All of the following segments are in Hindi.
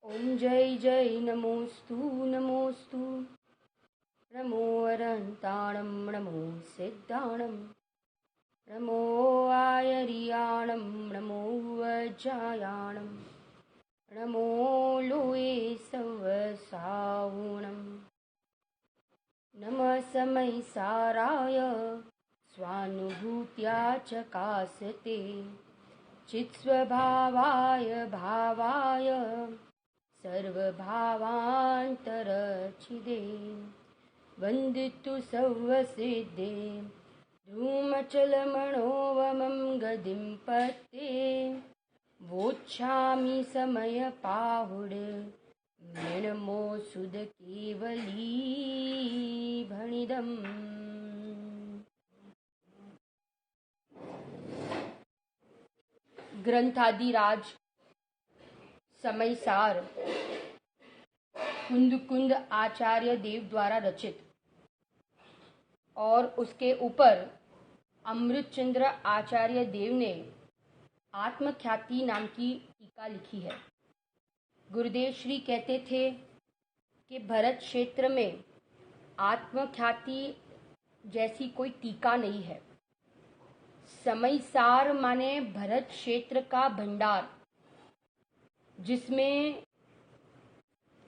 ओम जय जय नमोस्तु नमोस्तु। नमो अरन्ताणं नमो सिद्धाणं नमो आयर्याणं नमो वज्रायाणं नमो लोये सवसाहुणं नमः समयसाराय स्वानुभूत्या चकासते चित्स्वभावाय भावाय सर्वभावान्तरच्छिदे वन्दितु सर्वसिद्धे धूमचलमणोवमं गदिं पत्ते वोच्छामि समयपाहुडे मृणमो सुदकेवली भणिदम्। ग्रंथादिराज समयसार कुंद आचार्य देव द्वारा रचित और उसके ऊपर अमृतचंद्र आचार्य देव ने आत्मख्याति नाम की टीका लिखी है। गुरुदेव श्री कहते थे कि भरत क्षेत्र में आत्मख्याति जैसी कोई टीका नहीं है। समयसार माने भरत क्षेत्र का भंडार, जिसमें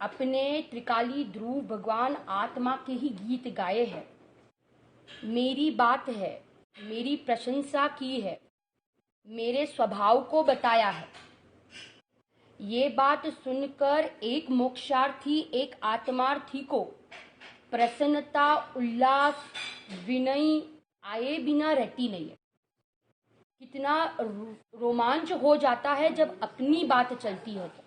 अपने त्रिकाली ध्रुव भगवान आत्मा के ही गीत गाए हैं, मेरी बात है, मेरी प्रशंसा की है, मेरे स्वभाव को बताया है। ये बात सुनकर एक मोक्षार्थी, एक आत्मार्थी को प्रसन्नता, उल्लास, विनय आए बिना रहती नहीं है। कितना रोमांच हो जाता है जब अपनी बात चलती है। तो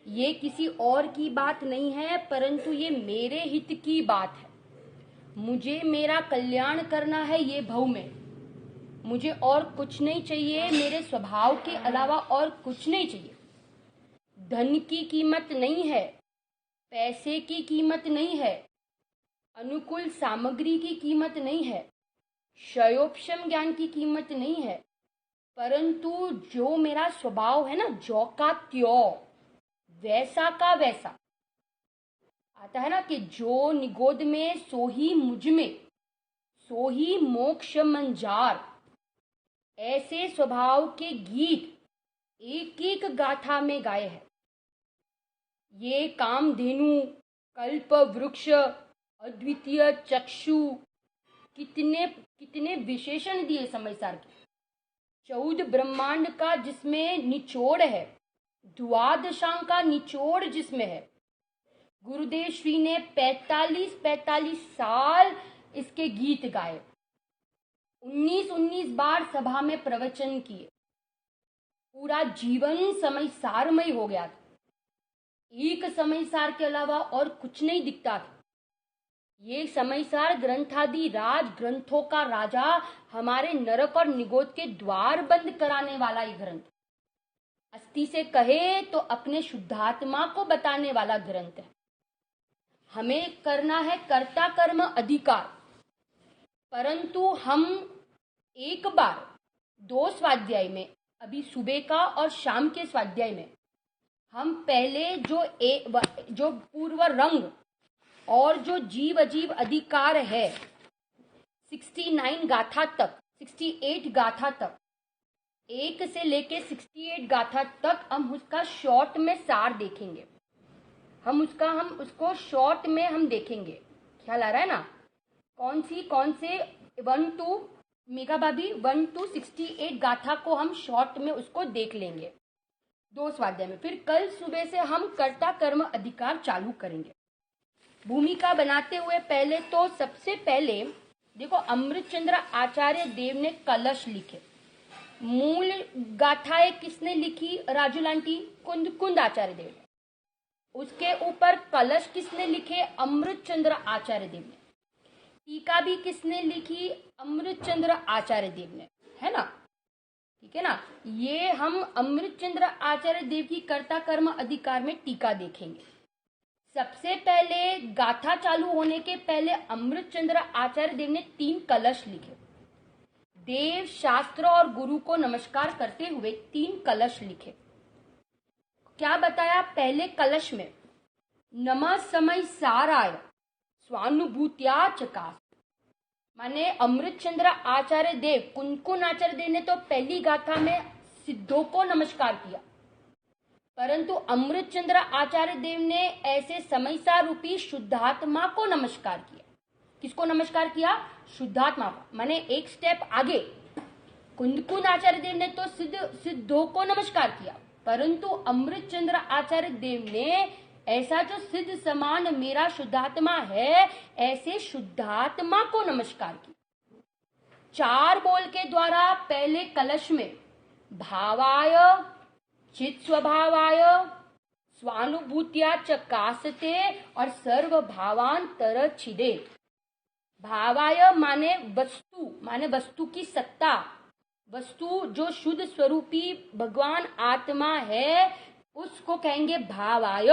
ये किसी और की बात नहीं है, परंतु ये मेरे हित की बात है। मुझे मेरा कल्याण करना है ये भव में, मुझे और कुछ नहीं चाहिए, मेरे स्वभाव के अलावा और कुछ नहीं चाहिए। धन की कीमत नहीं है, पैसे की कीमत नहीं है, अनुकूल सामग्री की कीमत नहीं है, क्षयोपशम ज्ञान की कीमत नहीं है, परंतु जो मेरा स्वभाव है ना, जो का त्यों वैसा का वैसा आता है ना, कि जो निगोद में सो ही मुझ में, सो ही मोक्ष मंजार। ऐसे स्वभाव के गीत एक एक गाथा में गाए हैं। ये कामधेनु, कल्प वृक्ष, अद्वितीय चक्षु, कितने विशेषण दिए समयसार के। 14 ब्रह्मांड का जिसमें निचोड़ है, द्वादशांग का निचोड़ जिसमें है। गुरुदेव श्री ने 45 साल इसके गीत गाए, 19 बार सभा में प्रवचन किए। पूरा जीवन समयसारमय हो गया था। एक समयसार के अलावा और कुछ नहीं दिखता था। ये समयसार ग्रंथादि राज, ग्रंथों का राजा, हमारे नरक और निगोद के द्वार बंद कराने वाला ये ग्रंथ। अस्थि से कहे तो अपने शुद्धात्मा को बताने वाला ग्रंथ है। हमें करना है कर्ता कर्म अधिकार, परंतु हम एक बार 2 स्वाध्याय में, अभी सुबह का और शाम के स्वाध्याय में, हम पहले जो पूर्व रंग और जो जीव अजीव अधिकार है 69 गाथा तक, 68 गाथा तक, 1 से लेके 68 गाथा तक हम उसका शॉर्ट में सार देखेंगे। हम उसको शॉर्ट में हम देखेंगे। ख्याल आ रहा है ना? कौन से 1 to मेगा भाभी 1 to 68 गाथा को हम शॉर्ट में उसको देख लेंगे 2 स्वाध्याय में। फिर कल सुबह से हम कर्ता कर्म अधिकार चालू करेंगे। भूमिका बनाते हुए पहले तो सबसे पहले देखो, अमृतचंद्र आचार्य देव ने कलश लिखे। मूल गाथाएं किसने लिखी? राजूलांटी कुंद आचार्य देव ने। उसके ऊपर कलश किसने लिखे? अमृतचंद्र आचार्य देव ने। टीका भी किसने लिखी? अमृतचंद्र आचार्य देव ने, है ना? ठीक है ना? ये हम अमृतचंद्र आचार्य देव की कर्ता कर्म अधिकार में टीका देखेंगे। सबसे पहले गाथा चालू होने के पहले अमृतचंद्र आचार्य देव ने 3 कलश लिखे। देव, शास्त्र और गुरु को नमस्कार करते हुए 3 कलश लिखे। क्या बताया पहले कलश में? नमः समय साराय स्वानुभूत्या चकास। माने अमृतचंद्र आचार्य देव, कुनकुन आचार्य देव ने तो पहली गाथा में सिद्धों को नमस्कार किया, परंतु अमृतचंद्र आचार्य देव ने ऐसे समयसार रूपी शुद्धात्मा को नमस्कार किया। किसको नमस्कार किया? शुद्धात्मा को। माने एक स्टेप आगे। कुनकुन आचार्य देव ने तो सिद्धों को नमस्कार किया, परंतु अमृतचंद्र आचार्य देव ने ऐसा जो सिद्ध समान मेरा शुद्धात्मा है, ऐसे शुद्धात्मा को नमस्कार किया। 4 बोल के द्वारा पहले कलश में भावाय चित स्वभावाय स्वानुभूत्या चकासते और सर्व भावान तरच्छिदे। भावाय माने वस्तु, माने वस्तु की सत्ता, वस्तु जो शुद्ध स्वरूपी भगवान आत्मा है उसको कहेंगे भावाय।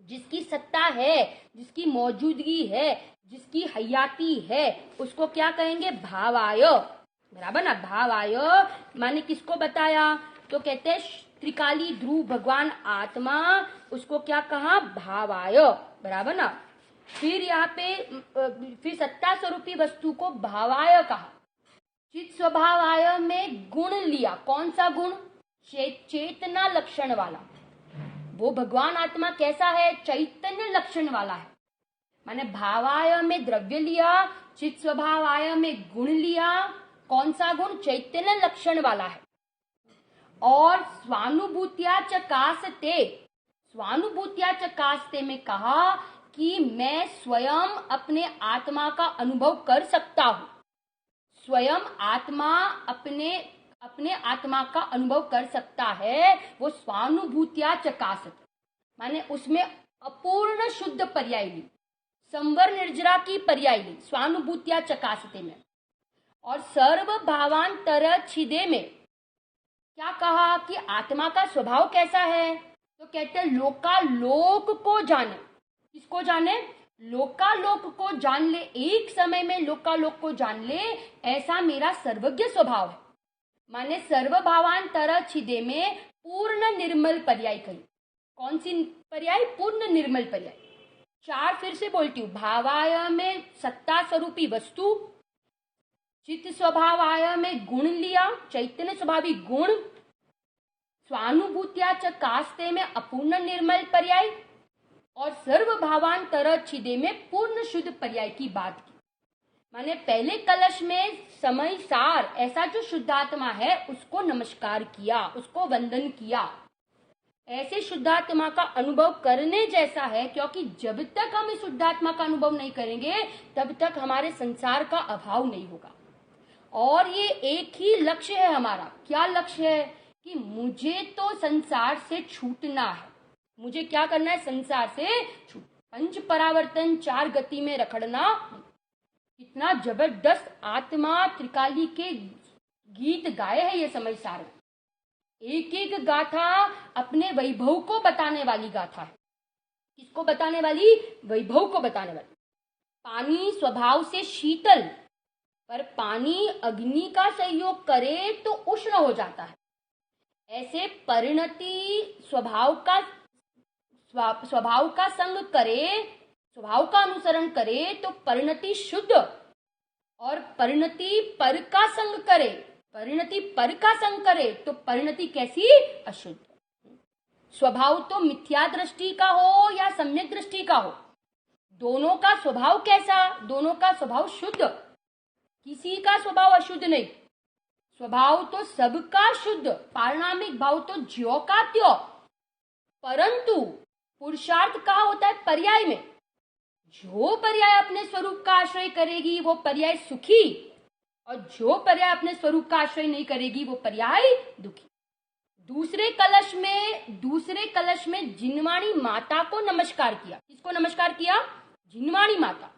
जिसकी सत्ता है, जिसकी मौजूदगी है, जिसकी हयाती है, उसको क्या कहेंगे? भावाय। बराबर ना? भावाय माने किसको बताया? तो कहते हैं त्रिकाली ध्रुव भगवान आत्मा, उसको क्या कहा? भावाय। बराबर ना? फिर यहाँ पे फिर सत्ता स्वरूपी वस्तु को भावाय कहा। चित स्वभावाय में गुण लिया। कौन सा गुण? चेतना लक्षण वाला। वो भगवान आत्मा कैसा है? चैतन्य लक्षण वाला है। माने भावाय में द्रव्य लिया, चित स्वभावाय में गुण लिया। कौन सा गुण? चैतन्य लक्षण वाला है। और स्वानुभूत्या चकासते, स्वानुभूत्या चकासते में कहा कि मैं स्वयं अपने आत्मा का अनुभव कर सकता हूं। स्वयं आत्मा अपने आत्मा का अनुभव कर सकता है। वो स्वानुभूत्या चकासते माने उसमें अपूर्ण शुद्ध पर्याय ली, संवर निर्जरा की पर्याय ली स्वानुभूत्या चकासते में। और सर्व भावान तरच्छिदे में क्या कहा कि आत्मा का स्वभाव कैसा है? तो कहते हैं लोकालोक को जाने। किसको जाने? लोकालोक को जान ले, एक समय में लोकालोक को जान ले, ऐसा मेरा सर्वज्ञ स्वभाव है। माने सर्व भावान तरच्छिदे में पूर्ण निर्मल पर्याय कही। कौन सी पर्याय? पूर्ण निर्मल पर्याय। 4 फिर से बोलती हूँ। भावाय में सत्ता स्वरूपी वस्तु, चित्त स्वभावाय में गुण लिया, चैतन्य स्वभावी गुण, स्वानुभूत्या चकास्ते में अपूर्ण निर्मल पर्याय, और सर्व भावान तरच्छिदे में पूर्ण शुद्ध पर्याय की बात की। माने पहले कलश में समय सार ऐसा जो शुद्धात्मा है उसको नमस्कार किया, उसको वंदन किया। ऐसे शुद्धात्मा का अनुभव करने जैसा है, क्योंकि जब तक हम इस शुद्धात्मा का अनुभव नहीं करेंगे तब तक हमारे संसार का अभाव नहीं होगा। और ये एक ही लक्ष्य है हमारा। क्या लक्ष्य है? कि मुझे तो संसार से छूटना है। मुझे क्या करना है? संसार से छूट। 5 परावर्तन 4 गति में रखड़ना। कितना जबरदस्त आत्मा त्रिकाली के गीत गाए हैं ये समय सार। एक एक गाथा अपने वैभव को बताने वाली गाथा है। किसको बताने वाली? वैभव को बताने वाली। पानी स्वभाव से शीतल, पर पानी अग्नि का सहयोग करे तो उष्ण हो जाता है। ऐसे परिणति स्वभाव का संग करे, स्वभाव का अनुसरण करे तो परिणति शुद्ध, और परिणति पर का संग करे, परिणति पर का संग करे तो परिणति कैसी? अशुद्ध। स्वभाव तो मिथ्या दृष्टि का हो या सम्यक दृष्टि का हो, दोनों का स्वभाव कैसा? दोनों का स्वभाव शुद्ध, किसी का स्वभाव अशुद्ध नहीं। स्वभाव तो सबका शुद्ध, पारिणामिक भाव तो ज्यो का त्यों, परंतु पुरुषार्थ कहाँ होता है? पर्याय में। जो पर्याय अपने स्वरूप का आश्रय करेगी वो पर्याय सुखी, और जो पर्याय अपने स्वरूप का आश्रय नहीं करेगी वो पर्याय दुखी। दूसरे कलश में जिनवाणी माता को नमस्कार किया। किसको नमस्कार किया? जिनवाणी माता।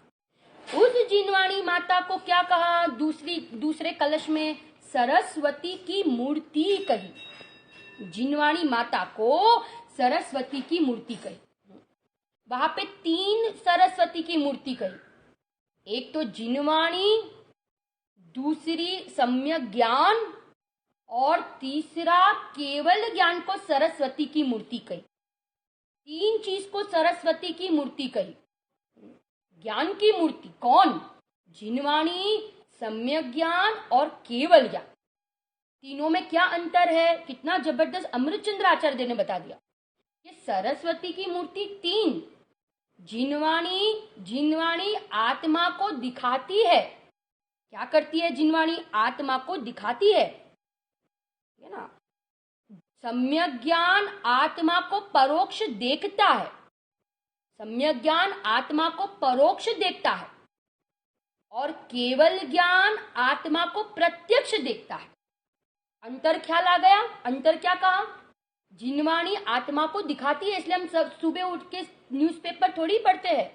उस जिनवाणी माता को क्या कहा? दूसरे कलश में सरस्वती की मूर्ति कही। जिनवाणी माता को सरस्वती की मूर्ति कही। वहां पे 3 सरस्वती की मूर्ति कही। एक तो जिनवाणी, दूसरी सम्यक ज्ञान, और तीसरा केवल ज्ञान को सरस्वती की मूर्ति कही। 3 चीज को सरस्वती की मूर्ति कही। ज्ञान की मूर्ति कौन? जिनवाणी, सम्यक ज्ञान और केवल ज्ञान। तीनों में क्या अंतर है? कितना जबरदस्त अमृतचंद्र आचार्य ने बता दिया। ये सरस्वती की मूर्ति 3, जिनवाणी आत्मा को दिखाती है। क्या करती है जिनवाणी? आत्मा को दिखाती है ना। सम्यक ज्ञान आत्मा को परोक्ष देखता है। सम्यक ज्ञान आत्मा को परोक्ष देखता है और केवल ज्ञान आत्मा को प्रत्यक्ष देखता है। अंतर ख्याल आ गया? अंतर क्या कहा? जिनवाणी आत्मा को दिखाती है, इसलिए हम सब सुबह उठ के न्यूज़पेपर थोड़ी पढ़ते हैं।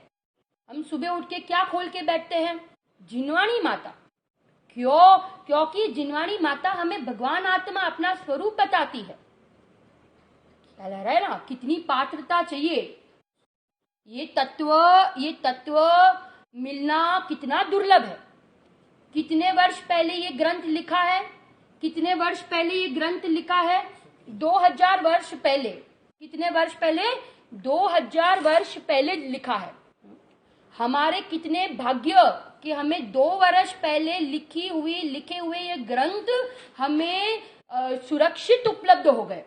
हम सुबह उठ के क्या खोल के बैठते हैं? जिनवाणी माता। क्यों? क्योंकि जिनवाणी माता हमें भगवान आत्मा अपना स्वरूप बताती है। क्या लग रहा है ना? कितनी पात्रता चाहिए। ये तत्व मिलना कितना दुर्लभ है। कितने वर्ष पहले ये ग्रंथ लिखा है? कितने वर्ष पहले ये ग्रंथ लिखा है? 2000 वर्ष पहले। कितने वर्ष पहले? 2000 वर्ष पहले लिखा है। हमारे कितने भाग्य कि हमें 2 वर्ष पहले लिखे हुए ये ग्रंथ हमें सुरक्षित उपलब्ध हो गए।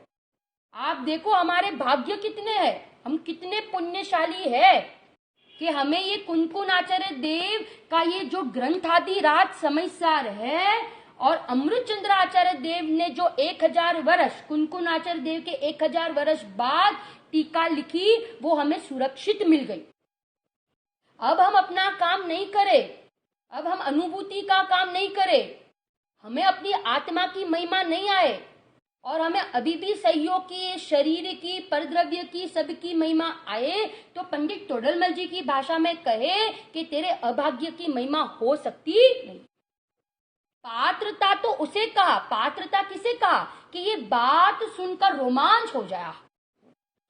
आप देखो हमारे भाग्य कितने हैं, हम कितने पुण्यशाली है कि हमें ये कुनकुन आचार्य देव का ये जो ग्रंथ आदि राज समयसार है और अमृतचंद्र आचार्य देव ने जो 1000 वर्ष कुनकुन आचार्य देव के 1000 वर्ष बाद टीका लिखी, वो हमें सुरक्षित मिल गई। अब हम अपना काम नहीं करें, अब हम अनुभूति का काम नहीं करें, हमें अपनी आत्मा की महिमा नहीं आए और हमें अभी भी सहयोग की, शरीर की, परद्रव्य की, सबकी महिमा आए, तो पंडित तोडरमल जी की भाषा में कहे कि तेरे अभाग्य की महिमा हो सकती नहीं। पात्रता तो उसे कहा, पात्रता किसे कहा? कि ये बात सुनकर रोमांच हो जाए।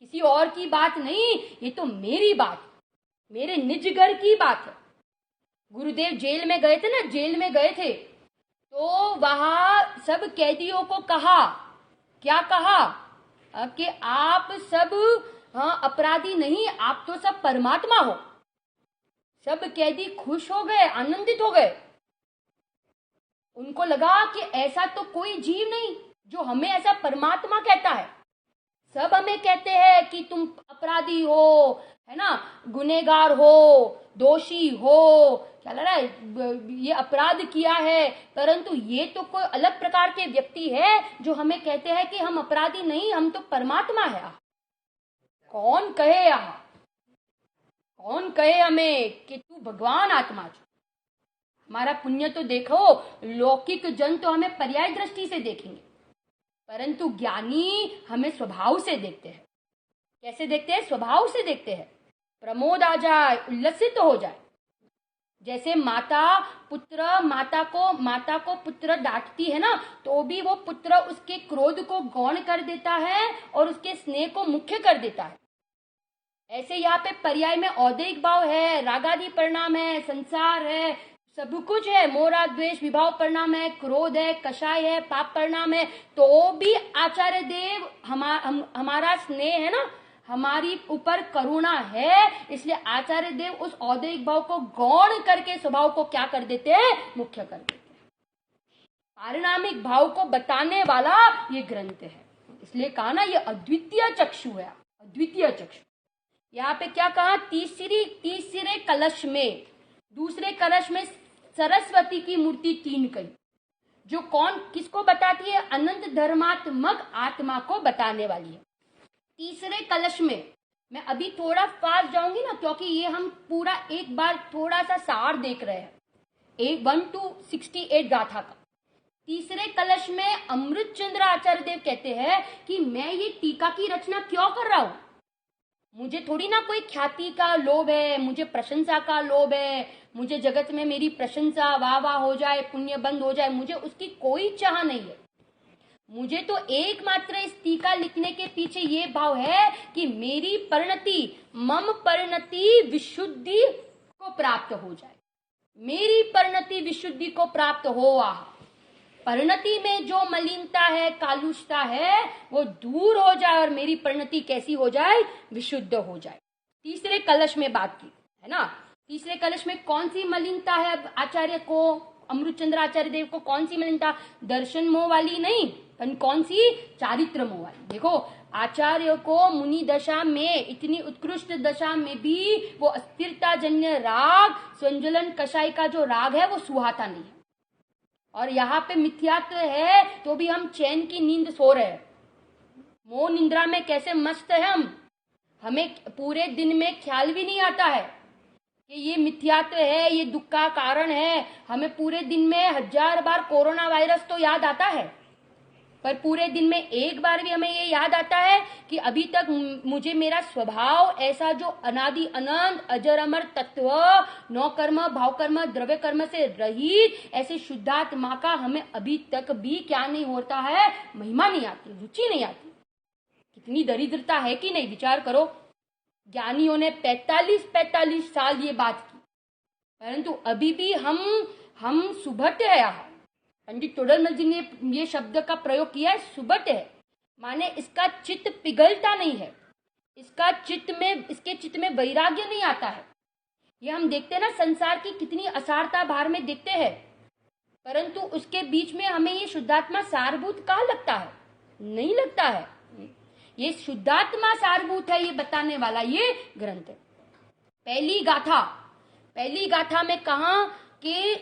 किसी और की बात नहीं, ये तो मेरी बात, मेरे निज घर की बात है। गुरुदेव जेल में गए थे ना, जेल में गए थे तो वहां सब कैदियों को कहा, क्या कहा? कि आप सब अपराधी नहीं, आप तो सब परमात्मा हो। सब कैदी खुश हो गए, आनंदित हो गए। उनको लगा कि ऐसा तो कोई जीव नहीं जो हमें ऐसा परमात्मा कहता है। सब हमें कहते हैं कि तुम अपराधी हो, है ना, गुनहगार हो, दोषी हो, क्या लग रहा है, ये अपराध किया है, परंतु ये तो कोई अलग प्रकार के व्यक्ति है जो हमें कहते हैं कि हम अपराधी नहीं, हम तो परमात्मा है। कौन कहे यहाँ, कौन कहे हमें कि तू भगवान आत्मा छो? हमारा पुण्य तो देखो, लौकिक जन तो हमें पर्याय दृष्टि से देखेंगे, परंतु ज्ञानी हमें स्वभाव से देखते हैं। कैसे देखते हैं? स्वभाव से देखते हैं। प्रमोद आ जाए, उल्लसित हो जाए। जैसे माता को पुत्र डांटती है ना, तो भी वो पुत्र उसके क्रोध को गौण कर देता है और उसके स्नेह को मुख्य कर देता है। ऐसे यहाँ पे पर्याय में औदैहिक भाव है, रागादि परिणाम है, संसार है, सब कुछ है, मोरा द्वेष विभाव परिणाम है, क्रोध है, कषाय है, पाप परिणाम है, तो भी आचार्य देव हमारा स्नेह है ना, हमारी ऊपर करुणा है, इसलिए आचार्य देव उस औदैहिक भाव को गौण करके स्वभाव को क्या कर देते हैं? मुख्य कर देते हैं। पारिणामिक भाव को बताने वाला ये ग्रंथ है, इसलिए कहा ना ये अद्वितीय चक्षु है, अद्वितीय चक्षु। यहाँ पे क्या कहा? तीसरे कलश में, दूसरे कलश में सरस्वती की मूर्ति 3 कही, जो कौन किसको बताती है? अनंत धर्मात्मक आत्मा को बताने वाली है। तीसरे कलश में मैं अभी थोड़ा फास्ट जाऊंगी ना, क्योंकि ये हम पूरा एक बार थोड़ा सा सार देख रहे हैं 1 to 68 गाथा का। तीसरे कलश में अमृतचंद्र आचार्य देव कहते हैं कि मैं ये टीका की रचना क्यों कर रहा हूं? मुझे थोड़ी ना कोई ख्याति का लोभ है, मुझे प्रशंसा का लोभ है, मुझे जगत में मेरी प्रशंसा वाह वाह हो जाए, पुण्य बंद हो जाए, मुझे उसकी कोई चाह नहीं है। मुझे तो एकमात्र इस टीका लिखने के पीछे ये भाव है कि मेरी परिणति, मम परिणति विशुद्धि को प्राप्त हो जाए, मेरी परिणति विशुद्धि को प्राप्त हो। परिणति में जो मलिनता है, कालुषता है, वो दूर हो जाए और मेरी परिणति कैसी हो जाए, विशुद्ध हो जाए। तीसरे कलश में बात की है ना, तीसरे कलश में कौन सी मलिनता है आचार्य को, अमृतचंद्र आचार्य देव को कौन सी मलिनता, दर्शन मोह वाली नहीं, कौन सी, चारित्र मोह वाली। देखो आचार्य को मुनि दशा में, इतनी उत्कृष्ट दशा में भी वो अस्थिरता जन्य राग, संज्वलन कषाय का जो राग है वो सुहाता नहीं है। और यहाँ पे मिथ्यात्व है तो भी हम चैन की नींद सो रहे हैं, मोह निंद्रा में कैसे मस्त है हम, हमें पूरे दिन में ख्याल भी नहीं आता है कि ये मिथ्यात्व है, ये दुख का कारण है। हमें पूरे दिन में 1000 बार कोरोना वायरस तो याद आता है, पर पूरे दिन में एक बार भी हमें ये याद आता है कि अभी तक मुझे मेरा स्वभाव ऐसा जो अनादि अनंत अजर अमर तत्व, नौ कर्म, भाव कर्म, द्रव्य कर्म से रहित ऐसे शुद्धात्मा का हमें अभी तक भी क्या नहीं होता है, महिमा नहीं आती, रुचि नहीं आती। कितनी दरिद्रता है कि नहीं, विचार करो। ज्ञानियों ने 45 साल ये बात की, परंतु अभी भी हम सुबट है। यहाँ पंडित तोडरमल जी ने ये शब्द का प्रयोग किया है, सुबट है, माने इसका चित्त पिघलता नहीं है, इसके चित्त में वैराग्य नहीं आता है। ये हम देखते हैं ना, संसार की कितनी असारता बाहर में देखते हैं, परंतु उसके बीच में हमें ये शुद्धात्मा सारभूत कहाँ लगता है, नहीं लगता है। ये शुद्धात्मा सारभूत है, ये बताने वाला ये ग्रंथ है। पहली गाथा में कहा कि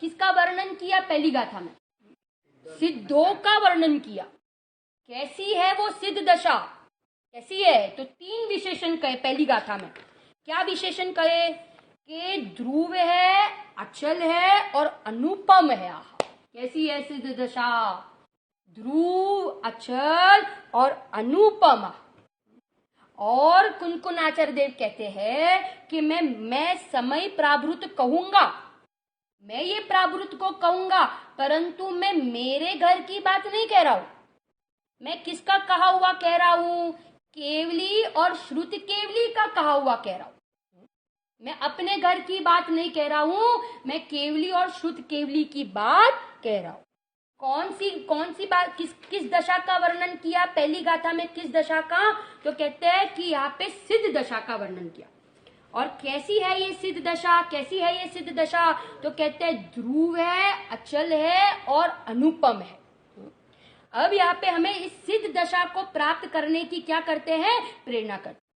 किसका वर्णन किया, पहली गाथा में सिद्धों का वर्णन किया। कैसी है वो सिद्ध दशा, कैसी है, तो 3 विशेषण कहे पहली गाथा में। क्या विशेषण कहे कि ध्रुव है, अचल है और अनुपम है। कैसी है सिद्ध दशा, ध्रुव, अचल और अनुपम। और कुनकुन आचार्य देव कहते हैं कि मैं समय प्रावृत कहूंगा, मैं ये प्रावृत को कहूंगा, परंतु मैं मेरे घर की बात नहीं कह रहा हूं। मैं किसका कहा हुआ कह रहा हूं, केवली और श्रुत केवली का कहा हुआ कह रहा हूं। मैं अपने घर की बात नहीं कह रहा हूं, मैं केवली और श्रुत केवली की बात कह रहा हूं। कौन सी बात, किस दशा का वर्णन किया पहली गाथा में, किस दशा का, तो कहते हैं कि यहाँ पे सिद्ध दशा का वर्णन किया। और कैसी है ये सिद्ध दशा, कैसी है ये सिद्ध दशा, तो कहते हैं ध्रुव है, अचल है और अनुपम है। अब यहाँ पे हमें इस सिद्ध दशा को प्राप्त करने की क्या करते हैं, प्रेरणा करते।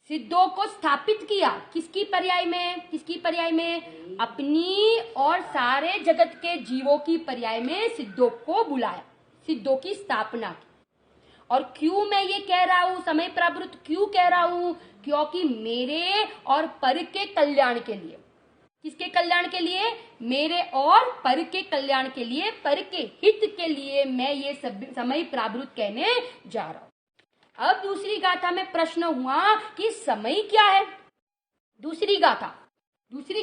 सिद्धों को स्थापित किया, किसकी पर्याय में, अपनी और सारे जगत के जीवों की पर्याय में सिद्धों को बुलाया, सिद्धों की स्थापना की। और क्यों मैं ये कह रहा हूं, समय प्रावृत क्यों कह रहा हूं, क्योंकि मेरे और पर के कल्याण के लिए, किसके कल्याण के लिए, मेरे और पर के कल्याण के लिए, पर के हित के लिए मैं ये समय प्रावृत कहने जा रहा हूं। अब दूसरी गाथा में प्रश्न हुआ कि समय क्या है। दूसरी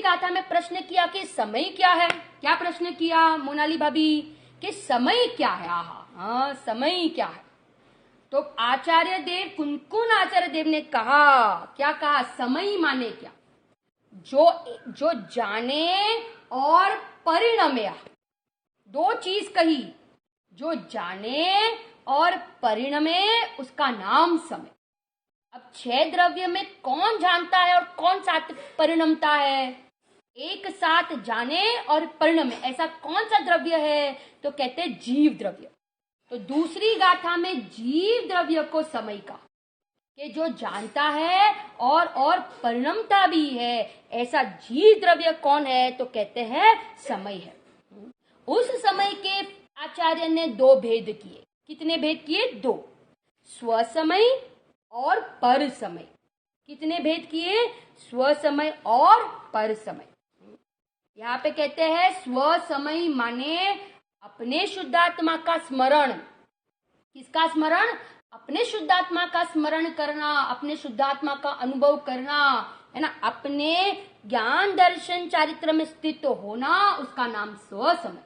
गाथा में प्रश्न किया कि समय क्या है। क्या प्रश्न किया मोनाली भाभी, कि समय क्या है। हाँ, समय क्या है। तो आचार्य देव, कुनकुन आचार्य देव ने कहा, क्या कहा, समय माने क्या, जो जाने और परिणमे। 2 चीज कही, जो जाने और परिणमे, उसका नाम समय। अब 6 द्रव्य में कौन जानता है और कौन साथ परिणमता है, एक साथ जाने और परिणमे, ऐसा कौन सा द्रव्य है, तो कहते हैं जीव द्रव्य। तो दूसरी गाथा में जीव द्रव्य को समय का, कि जो जानता है और परिणमता भी है, ऐसा जीव द्रव्य कौन है, तो कहते हैं समय है। उस समय के आचार्य ने 2 भेद किए। कितने भेद किए, 2, स्वसमय और पर समय। कितने भेद किए, स्वसमय और पर समय। यहाँ पे कहते हैं स्वसमय माने अपने शुद्धात्मा का स्मरण। किसका स्मरण, अपने शुद्धात्मा का स्मरण करना, अपने शुद्धात्मा का अनुभव करना, है ना, अपने ज्ञान दर्शन चारित्र में स्थित होना, उसका नाम स्वसमय।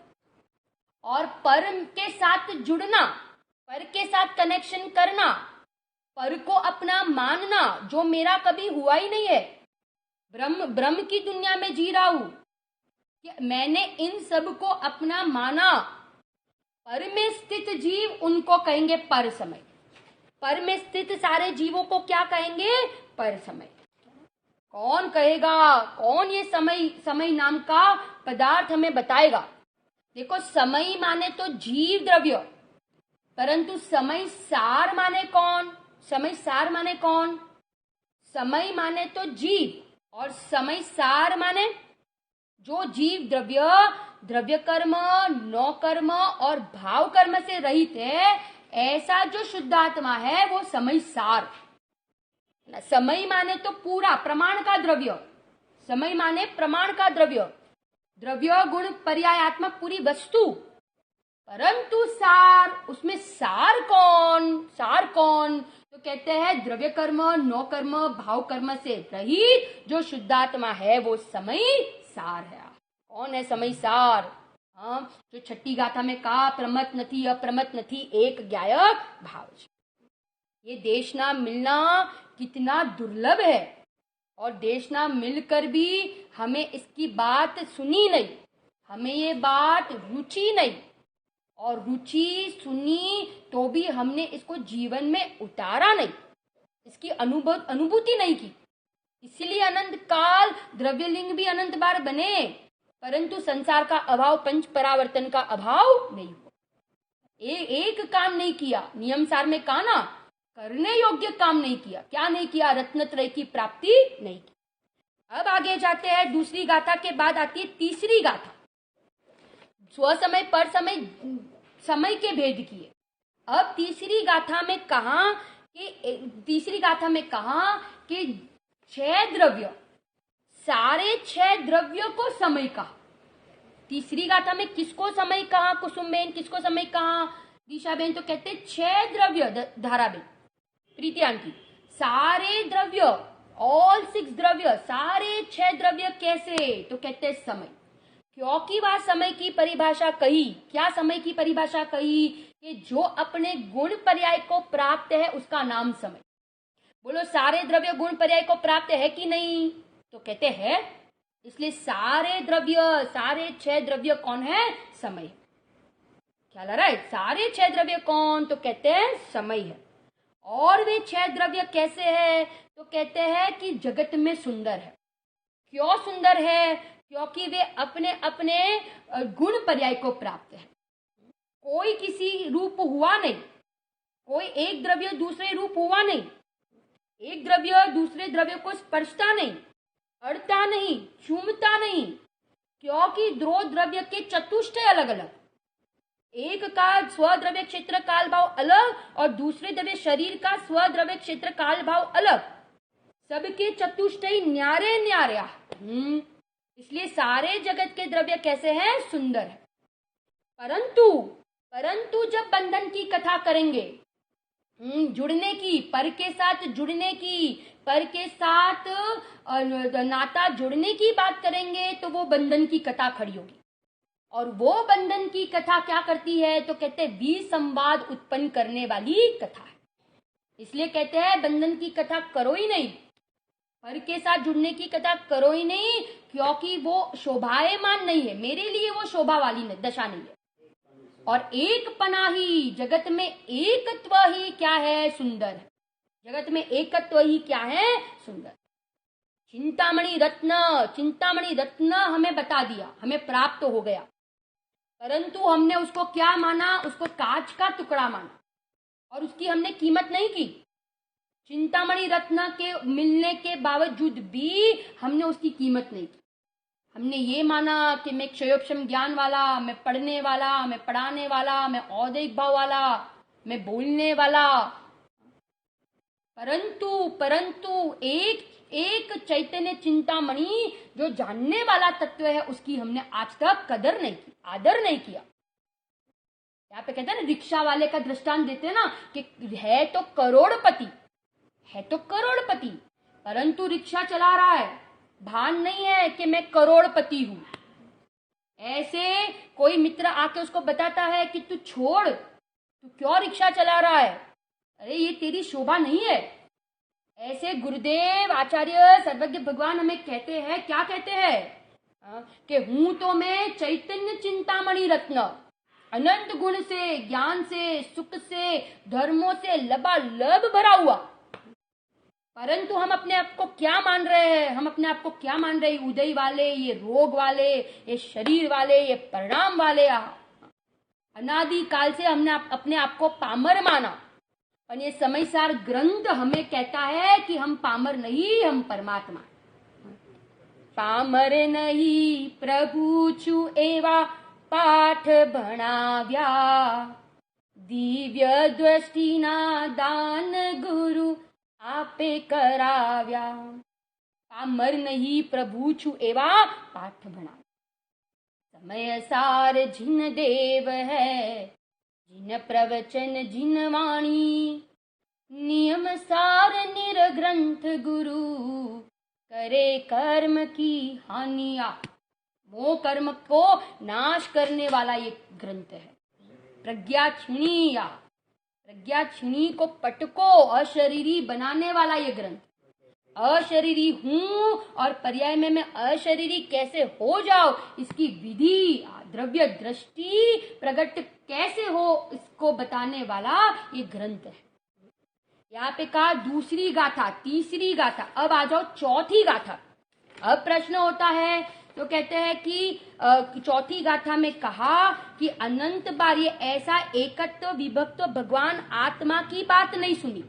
और पर के साथ जुड़ना, पर के साथ कनेक्शन करना, पर को अपना मानना, जो मेरा कभी हुआ ही नहीं है, ब्रह्म की दुनिया में जी रहा हूं, कि मैंने इन सब को अपना माना। पर में स्थित जीव उनको कहेंगे पर समय। पर में स्थित सारे जीवों को क्या कहेंगे? पर समय। कौन कहेगा? कौन ये समय समय नाम का पदार्थ हमें बताएगा? देखो, समय माने तो जीव द्रव्य, परंतु समय सार माने कौन? समय सार माने कौन? समय माने तो जीव, और समय सार माने जो जीव द्रव्य, द्रव्य कर्म, नौ कर्म और भाव कर्म से रहित है, ऐसा जो शुद्धात्मा है वो समय सार। समय माने तो पूरा प्रमाण का द्रव्य, समय माने प्रमाण का द्रव्य, द्रव्य गुण पर्यायात्मक पूरी वस्तु। परंतु सार, उसमें सार कौन? सार कौन? तो कहते हैं द्रव्य कर्म, नौ कर्म, भाव कर्म से रहित जो शुद्धात्मा है वो समय सार है। कौन है समय सार? हाँ, जो छठी गाथा में कहा, प्रमत नथी अप्रमत नथी एक ज्ञायक भाव। ये देशना मिलना कितना दुर्लभ है, और देशना मिलकर भी हमें इसकी बात सुनी नहीं, हमें ये बात रुचि नहीं, और रुचि सुनी तो भी हमने इसको जीवन में उतारा नहीं, इसकी अनुभूति नहीं की। इसलिए अनंत काल द्रव्यलिंग भी अनंत बार बने, परंतु संसार का अभाव, पंच परावर्तन का अभाव नहीं हुआ। एक काम नहीं किया, नियम सार में कहा ना, करने योग्य काम नहीं किया। क्या नहीं किया? रत्नत्रय की प्राप्ति नहीं की। अब आगे जाते हैं, दूसरी गाथा के बाद आती है तीसरी गाथा। स्वसमय पर समय, समय के भेद किए। अब तीसरी गाथा में कहा कि 6 द्रव्य, सारे 6 द्रव्यों को समय कहा। तीसरी गाथा में किसको समय कहा? कुसुमबेन किसको समय कहा? दिशाबेन तो कहते 6 द्रव्य, धाराबेन, प्रीति आंटी, सारे द्रव्य, ऑल 6 द्रव्य, सारे 6 द्रव्य कैसे? तो कहते समय। क्योंकि वह समय की परिभाषा कही। क्या समय की परिभाषा कही? कि जो अपने गुण पर्याय को प्राप्त है उसका नाम समय। बोलो, सारे द्रव्य गुण पर्याय को प्राप्त है कि नहीं? तो कहते हैं। इसलिए सारे द्रव्य, सारे 6 द्रव्य कौन है? समय। ख्याल आ रहा है? सारे 6 द्रव्य कौन? तो कहते हैं समय है। और वे 6 द्रव्य कैसे है? तो कहते हैं कि जगत में सुंदर है। क्यों सुंदर है? क्योंकि वे अपने अपने गुण पर्याय को प्राप्त है। कोई किसी रूप हुआ नहीं, कोई एक द्रव्य दूसरे रूप हुआ नहीं, एक द्रव्य दूसरे द्रव्य को स्पर्शता नहीं, अड़ता नहीं, चूमता नहीं, क्योंकि दो द्रव्य के चतुष्टय अलग अलग। एक का स्वद्रव्य क्षेत्र काल भाव अलग और दूसरे द्रव्य शरीर का स्वद्रव्य क्षेत्र काल भाव अलग। सबके चतुष्टय न्यारे न्यारे। इसलिए सारे जगत के द्रव्य कैसे हैं? सुंदर है। परंतु जब बंधन की कथा करेंगे, जुड़ने की, पर के साथ जुड़ने की, पर के साथ नाता जुड़ने की बात करेंगे तो वो बंधन की कथा खड़ी होगी। और वो बंधन की कथा क्या करती है? तो कहते हैं विसंवाद उत्पन्न करने वाली कथा है। इसलिए कहते हैं बंधन की कथा करो ही नहीं, पर के साथ जुड़ने की कथा करो ही नहीं, क्योंकि वो शोभायमान नहीं है। मेरे लिए वो शोभा वाली दशा नहीं है। और एक पना ही, जगत में एकत्व ही क्या है? सुंदर है। जगत में एकत्व ही क्या है? सुंदर। चिंतामणि रत्न हमें बता दिया, हमें प्राप्त हो गया, परंतु हमने उसको क्या माना? उसको कांच का टुकड़ा माना और उसकी हमने कीमत नहीं की। चिंतामणि रत्न के मिलने के बावजूद भी हमने उसकी कीमत नहीं की। हमने ये माना कि मैं क्षयोपशम ज्ञान वाला, मैं पढ़ने वाला, मैं पढ़ाने वाला, मैं औदैहिक भाव वाला, मैं बोलने वाला, परंतु एक चैतन्य चिंतामणि जो जानने वाला तत्व है उसकी हमने आज तक कदर नहीं की, आदर नहीं किया। यहाँ पे कहते हैं ना, रिक्शा वाले का दृष्टांत देते हैं ना कि है तो करोड़पति, परंतु रिक्शा चला रहा है, भान नहीं है कि मैं करोड़पति हूं। ऐसे कोई मित्र आके उसको बताता है कि तू छोड़, तू क्यों रिक्शा चला रहा है, अरे ये तेरी शोभा नहीं है। ऐसे गुरुदेव आचार्य सर्वज्ञ भगवान हमें कहते हैं, क्या कहते हैं? कि हूं तो मैं चैतन्य चिंतामणि रत्न, अनंत गुण से, ज्ञान से, सुख से, धर्मों से लबालब भरा हुआ, परंतु हम अपने आप को क्या मान रहे हैं? हम अपने आप को क्या मान रहे हैं? उदय वाले, ये रोग वाले, ये शरीर वाले, ये परिणाम वाले। अनादि काल से हमने अपने आप को पामर माना, पर ये समयसार ग्रंथ हमें कहता है कि हम पामर नहीं, हम परमात्मा। पामर नहीं प्रभु छु एवा पाठ भणाव्या, दिव्य दृष्टि ना दान गुरु आपे कराव्या। पामर नहीं प्रभु छु एवा पाठ भणा, समय सार जिन देव है, जिन प्रवचन जिन वाणी, नियम सार निरग्रंथ गुरु, करे कर्म की हानिया। मोह कर्म को नाश करने वाला ये ग्रंथ है। प्रज्ञा क्षिणीया, प्रज्ञा क्षिणी को पटको अशरीरी बनाने वाला ये ग्रंथ। अशरीरी हूं और पर्याय में मैं अशरीरी कैसे हो जाओ, इसकी विधि, द्रव्य दृष्टि प्रकट कैसे हो, इसको बताने वाला ये ग्रंथ है। यहाँ पे कहा दूसरी गाथा, तीसरी गाथा, अब आ जाओ चौथी गाथा। अब प्रश्न होता है तो कहते हैं कि चौथी गाथा में कहा कि अनंत बार ये ऐसा एकत्व विभक्त भगवान आत्मा की बात नहीं सुनी,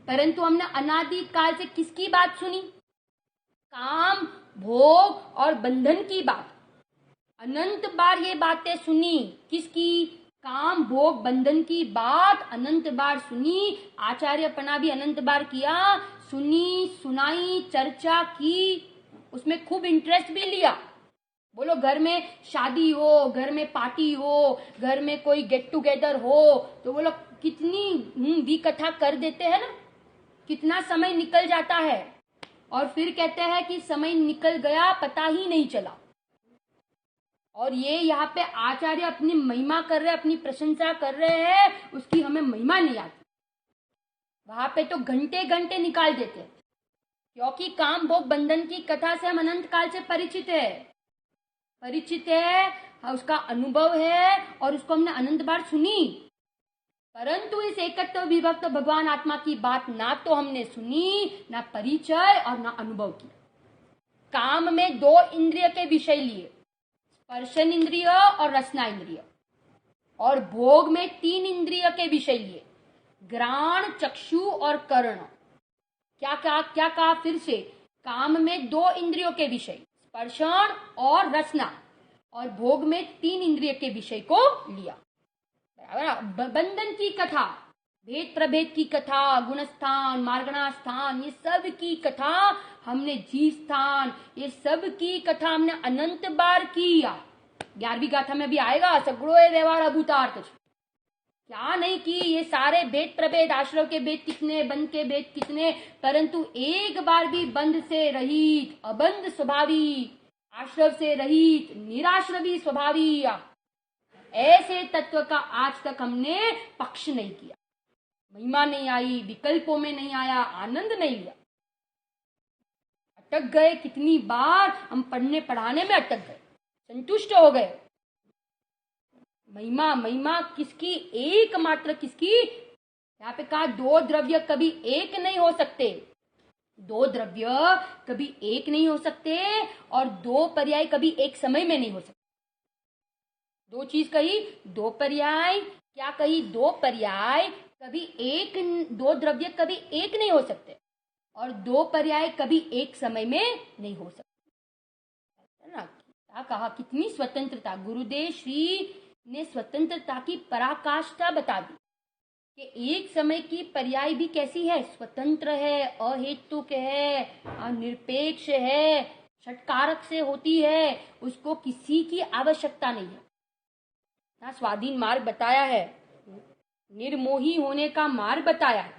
परंतु हमने अनादि काल से किसकी बात सुनी? काम, भोग और बंधन की बात। अनंत बार ये बातें सुनी, किसकी? काम, भोग, बंधन की बात अनंत बार सुनी। आचार्यपना भी अनंत बार किया, सुनी, सुनाई, चर्चा की, उसमें खूब इंटरेस्ट भी लिया। बोलो घर में शादी हो, घर में पार्टी हो, घर में कोई गेट टुगेदर हो, तो बोलो कितनी भी कथा कर देते हैं ना, कितना समय निकल जाता है, और फिर कहते हैं कि समय निकल गया पता ही नहीं चला। और ये यहाँ पे आचार्य अपनी महिमा कर रहे हैं, अपनी प्रशंसा कर रहे हैं, उसकी हमें महिमा नहीं आती। वहां पे तो घंटे घंटे निकाल देते हैं, क्योंकि काम भोग बंधन की कथा से हम अनंत काल से परिचित है, उसका अनुभव है और उसको हमने अनंत बार सुनी। परंतु इस एकत्व विभक्त भगवान आत्मा की बात ना तो हमने सुनी, ना परिचय और ना अनुभव किया। काम में 2 इंद्रिय के विषय लिए, स्पर्शन इंद्रिय और रसना इंद्रिय, और भोग में 3 इंद्रिय के विषय लिए, घ्राण, चक्षु और कर्ण। क्या कहा फिर से? काम में 2 इंद्रियों के विषय, स्पर्शन और रसना, और भोग में 3 इंद्रिय के विषय को लिया। बंधन की कथा, भेद प्रभेद की कथा, गुणस्थान, मार्गणा स्थान, ये सब की कथा हमने, जीव स्थान, ये सब की कथा हमने अनंत बार किया। 11वीं गाथा में भी आएगा, सगुणो व्यवहार अभूतार्थ। क्या नहीं की, ये सारे भेद प्रभेद, आश्रव के भेद कितने, बंध के भेद कितने, परंतु एक बार भी बंध से रहित, अबंध स्वभावी, आश्रव से रहित, निराश्रवी स्वभावी, ऐसे तत्व का आज तक हमने पक्ष नहीं किया। महिमा नहीं आई, विकल्पों में नहीं आया, आनंद नहीं लिया, अटक गए। कितनी बार हम पढ़ने पढ़ाने में अटक गए, संतुष्ट हो गए। महिमा किसकी? एकमात्र किसकी? यहाँ पे कहा 2 द्रव्य कभी एक नहीं हो सकते, 2 द्रव्य कभी एक नहीं हो सकते, और 2 पर्याय कभी एक समय में नहीं हो सकते। 2 चीज कही, 2 पर्याय। क्या कही? 2 पर्याय कभी एक, 2 द्रव्य कभी एक नहीं हो सकते, और 2 पर्याय कभी एक समय में नहीं हो सकते। है ना? क्या कहा? कितनी स्वतंत्रता! गुरुदेव श्री ने स्वतंत्रता की पराकाष्ठा बता दी कि एक समय की पर्याय भी कैसी है? स्वतंत्र है, अहेतुक है, निरपेक्ष है, षटकारक से होती है, उसको किसी की आवश्यकता नहीं है। स्वाधीन मार्ग बताया है, निर्मोही होने का मार्ग बताया है,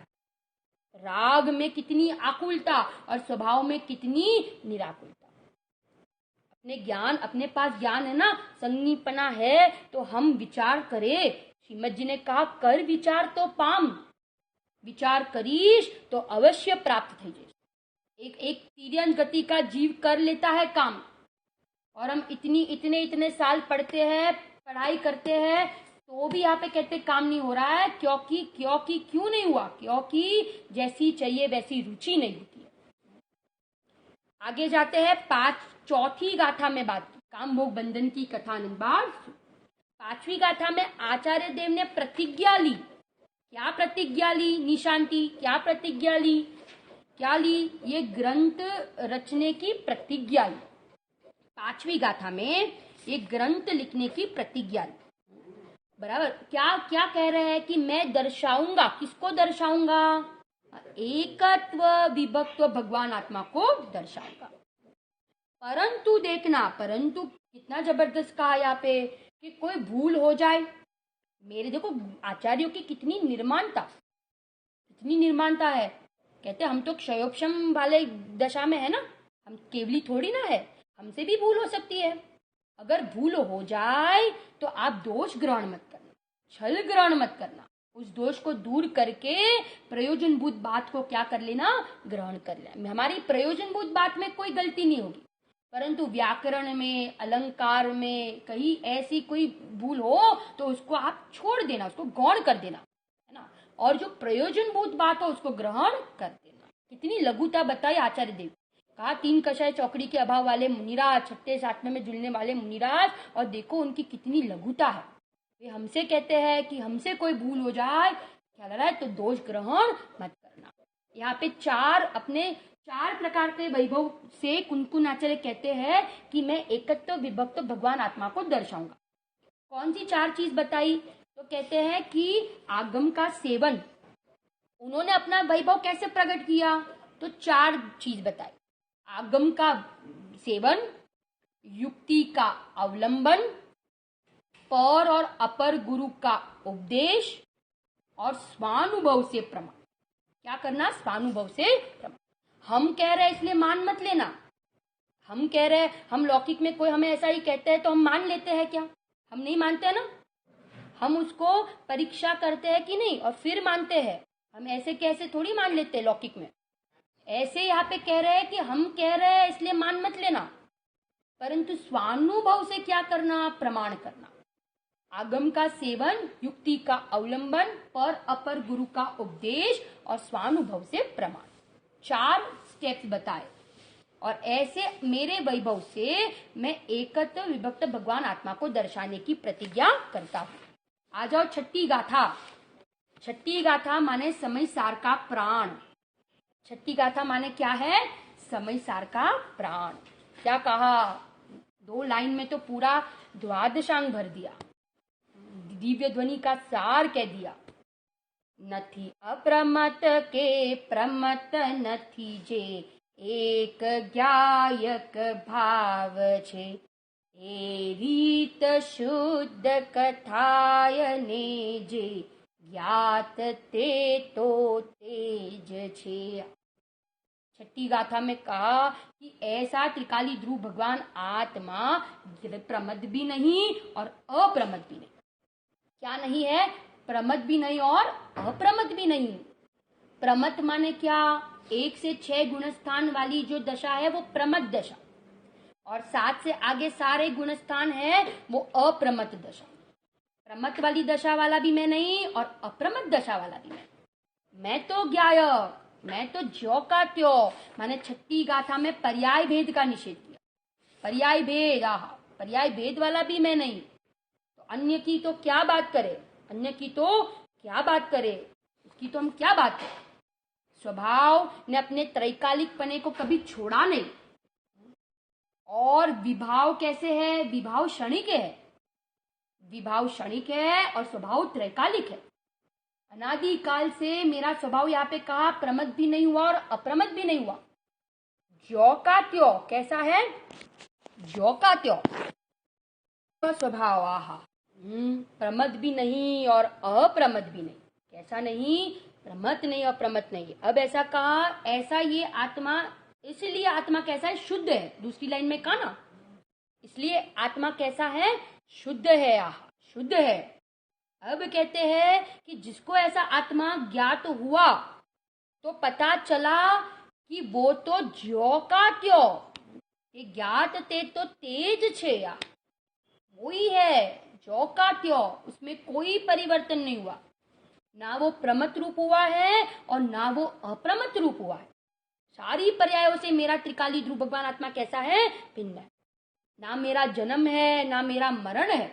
राग में कितनी आकुलता और स्वभाव में कितनी निराकुलता। अपने ज्ञान, अपने पास ज्ञान है ना, संगीपना है, तो हम विचार करें। श्रीमद जी ने कहा, कर विचार तो पाम, विचार करीश तो अवश्य प्राप्त થઈ जैसे। एक तिर्यन गति का जीव कर लेता है काम, और हम इतने साल पढ़ते हैं, पढ़ाई करते हैं, तो भी यहाँ पे कहते काम नहीं हो रहा है। क्योंकि क्यों नहीं हुआ? क्योंकि जैसी चाहिए वैसी रुचि नहीं होती है। आगे जाते हैं, चौथी गाथा में बात की, काम भोग बंधन की कथानक बार। पांचवी गाथा में आचार्य देव ने प्रतिज्ञा ली। क्या प्रतिज्ञा ली? निशांति, क्या प्रतिज्ञा ली? क्या ली? ये ग्रंथ रचने की प्रतिज्ञा ली। पांचवी गाथा में ये ग्रंथ लिखने की प्रतिज्ञा ली। बराबर। क्या क्या कह रहे हैं कि मैं दर्शाऊंगा। किसको दर्शाऊंगा? एकत्व विभक्त्व भगवान आत्मा को दर्शाऊंगा। परंतु देखना, परंतु कितना जबरदस्त कहा यहाँ पे कि कोई भूल हो जाए। मेरे देखो आचार्यों की कितनी निर्माणता है। कहते हम तो क्षयोपशम वाले दशा में है ना, हम केवली थोड़ी ना है, हमसे भी भूल हो सकती है। अगर भूल हो जाए तो आप दोष ग्रहण मत करना, छल ग्रहण मत करना। उस दोष को दूर करके प्रयोजनभूत बात को क्या कर लेना? ग्रहण कर लेना। हमारी प्रयोजनभूत बात में कोई गलती नहीं होगी, परंतु व्याकरण में, अलंकार में कहीं ऐसी कोई भूल हो तो उसको आप छोड़ देना, उसको गौण कर देना, है ना। और जो प्रयोजनभूत बात हो उसको ग्रहण कर देना। कितनी लघुता बताई आचार्य देव। कहा 3 कषाय चौकड़ी के अभाव वाले मुनिराज, 6ठे 7वें में जुड़ने वाले मुनिराज, और देखो उनकी कितनी लघुता है। वे हमसे कहते हैं कि हमसे कोई भूल हो जाए, क्या लग रहा है, तो दोष ग्रहण मत करना। यहाँ पे 4 प्रकार के वैभव से कुनकुन आचार्य कहते हैं कि मैं एकत्व विभक्त भगवान आत्मा को दर्शाऊंगा। कौन सी 4 चीज बताई? तो कहते हैं कि आगम का सेवन, उन्होंने अपना वैभव कैसे प्रकट किया? तो 4 चीज बताई। आगम का सेवन, युक्ति का अवलंबन, पर और अपर गुरु का उपदेश, और स्वानुभव से प्रमाण। क्या करना? स्वानुभव से प्रमाण। हम कह रहे हैं इसलिए मान मत लेना। हम कह रहे हैं, हम लौकिक में कोई हमें ऐसा ही कहते हैं तो हम मान लेते हैं क्या? हम नहीं मानते ना। हम उसको परीक्षा करते हैं कि नहीं और फिर मानते हैं। हम ऐसे कैसे थोड़ी मान लेते हैं लौकिक में। ऐसे यहाँ पे कह रहे हैं कि हम कह रहे हैं इसलिए मान मत लेना, परंतु स्वानुभव से क्या करना? प्रमाण करना। आगम का सेवन, युक्ति का अवलंबन, पर अपर गुरु का उपदेश, और स्वानुभव से प्रमाण। 4 स्टेप्स बताए। और ऐसे मेरे वैभव से मैं एकत्व विभक्त भगवान आत्मा को दर्शाने की प्रतिज्ञा करता हूं। आ जाओ छठी गाथा। छठी गाथा माने समय सार का प्राण। छठी गाथा माने क्या है? समय सार का प्राण। क्या कहा? 2 लाइन में तो पूरा द्वादशांग भर दिया, दिव्य ध्वनि का सार कह दिया। नथी अप्रमत के प्रमत नथी जे, एक ज्ञायक भाव छे, ए रीत शुद्ध कथायने जे, ज्ञात ते तो तेज छे। छठी गाथा में कहा कि ऐसा त्रिकाली ध्रुव भगवान आत्मा प्रमद भी नहीं और अप्रमद भी नहीं। क्या नहीं है? प्रमद भी नहीं और अप्रमद भी नहीं। प्रमद माने क्या? 1 से 6 गुणस्थान वाली जो दशा है वो प्रमद दशा, और 7 से आगे सारे गुणस्थान है वो अप्रमद दशा। प्रमद वाली दशा वाला भी मैं नहीं और अप्रमद दशा वाला भी मैं तो ज्ञाय, मैं तो ज्यो का त्यो। मैंने छठी गाथा में पर्याय भेद का निषेध किया। पर्याय भेद, पर्याय भेद वाला भी मैं नहीं। तो अन्य की तो क्या बात करे, अन्य की तो क्या बात करे, उसकी तो हम क्या बात करें। स्वभाव ने अपने त्रैकालिक पने को कभी छोड़ा नहीं। और विभाव कैसे है? विभाव क्षणिक है, विभाव क्षणिक है और स्वभाव त्रैकालिक है। अनादि काल से मेरा स्वभाव यहाँ पे कहा प्रमद भी नहीं हुआ और अप्रमद भी नहीं हुआ। ज्यो का त्यो। कैसा है? ज्यो का त्यो स्वभाव। प्रमद भी नहीं और अप्रमद भी नहीं। कैसा नहीं? प्रमद नहीं और प्रमद नहीं। अब ऐसा कहा, ऐसा ये आत्मा, इसलिए आत्मा कैसा है? शुद्ध है। दूसरी लाइन में कहा ना, इसलिए आत्मा कैसा है? शुद्ध है। शुद्ध है। अब कहते हैं कि जिसको ऐसा आत्मा ज्ञात हुआ तो पता चला कि वो तो ज्यो का त्यो, એ જ્ઞાત તે તો તેજ છે યાર, वही है जो का त्यों, उसमें कोई परिवर्तन नहीं हुआ, ना वो प्रमत रूप हुआ है और ना वो अप्रमत रूप हुआ है। सारी पर्यायों से मेरा त्रिकाली ध्रुव भगवान आत्मा कैसा है? भिन्न है। ना मेरा जन्म है, ना मेरा मरण है,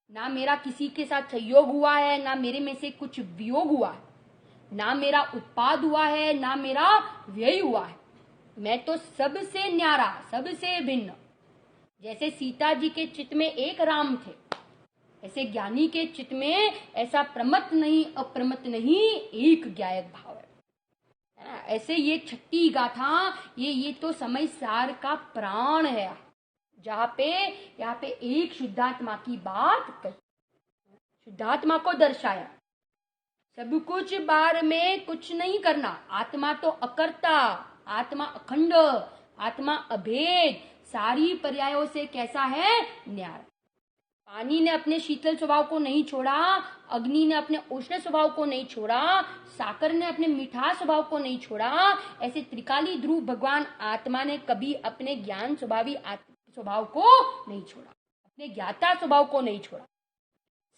ना मेरा किसी के साथ संयोग हुआ है, ना मेरे में से कुछ वियोग हुआ है, ना मेरा उत्पाद हुआ है, ना मेरा व्यय हुआ है। मैं तो सबसे न्यारा, सबसे भिन्न। जैसे सीता जी के चित्त में एक राम थे, ऐसे ज्ञानी के चित्त में ऐसा प्रमत नहीं अप्रमत नहीं एक ज्ञायक भाव है। ऐसे ये छठी गाथा, ये तो समय सार का प्राण है, जहाँ पे एक शुद्धात्मा की बात कही, शुद्धात्मा को दर्शाया। सब कुछ बार में कुछ नहीं करना, आत्मा तो अकर्ता, आत्मा अखंड, आत्मा अभेद, सारी पर्यायों से कैसा है? न्यारा। पानी ने अपने शीतल स्वभाव को नहीं छोड़ा, अग्नि ने अपने उष्ण स्वभाव को नहीं छोड़ा, साकर ने अपने मीठा स्वभाव को नहीं छोड़ा। ऐसे त्रिकाली ध्रुव भगवान आत्मा ने कभी अपने ज्ञान स्वभाव को नहीं छोड़ा, अपने ज्ञाता स्वभाव को नहीं छोड़ा।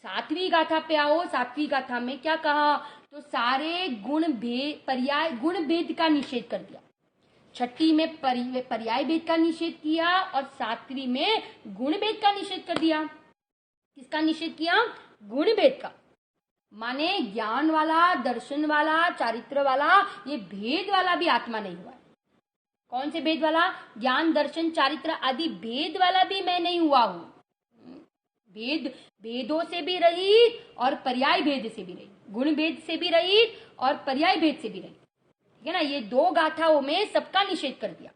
सातवीं गाथा पे आओ, सातवीं गाथा में क्या कहा? तो सारे गुण भेद, पर्याय गुण भेद का निषेध कर दिया। छठी में पर्याय भेद का निषेध किया और सातवीं में गुण भेद का निषेध कर दिया। किसका निषेध किया? गुण भेद का। माने ज्ञान वाला, दर्शन वाला, चारित्र वाला, ये भेद वाला भी आत्मा नहीं हुआ। कौन से भेद वाला? ज्ञान, दर्शन, चारित्र आदि भेद वाला भी मैं नहीं हुआ हूं। भेदों से भी रहित और पर्याय भेद से भी रहित, गुण भेद से भी रहित और पर्याय भेद से भी रहित, ठीक है ना। ये दो गाथाओं में सबका निषेध कर दिया,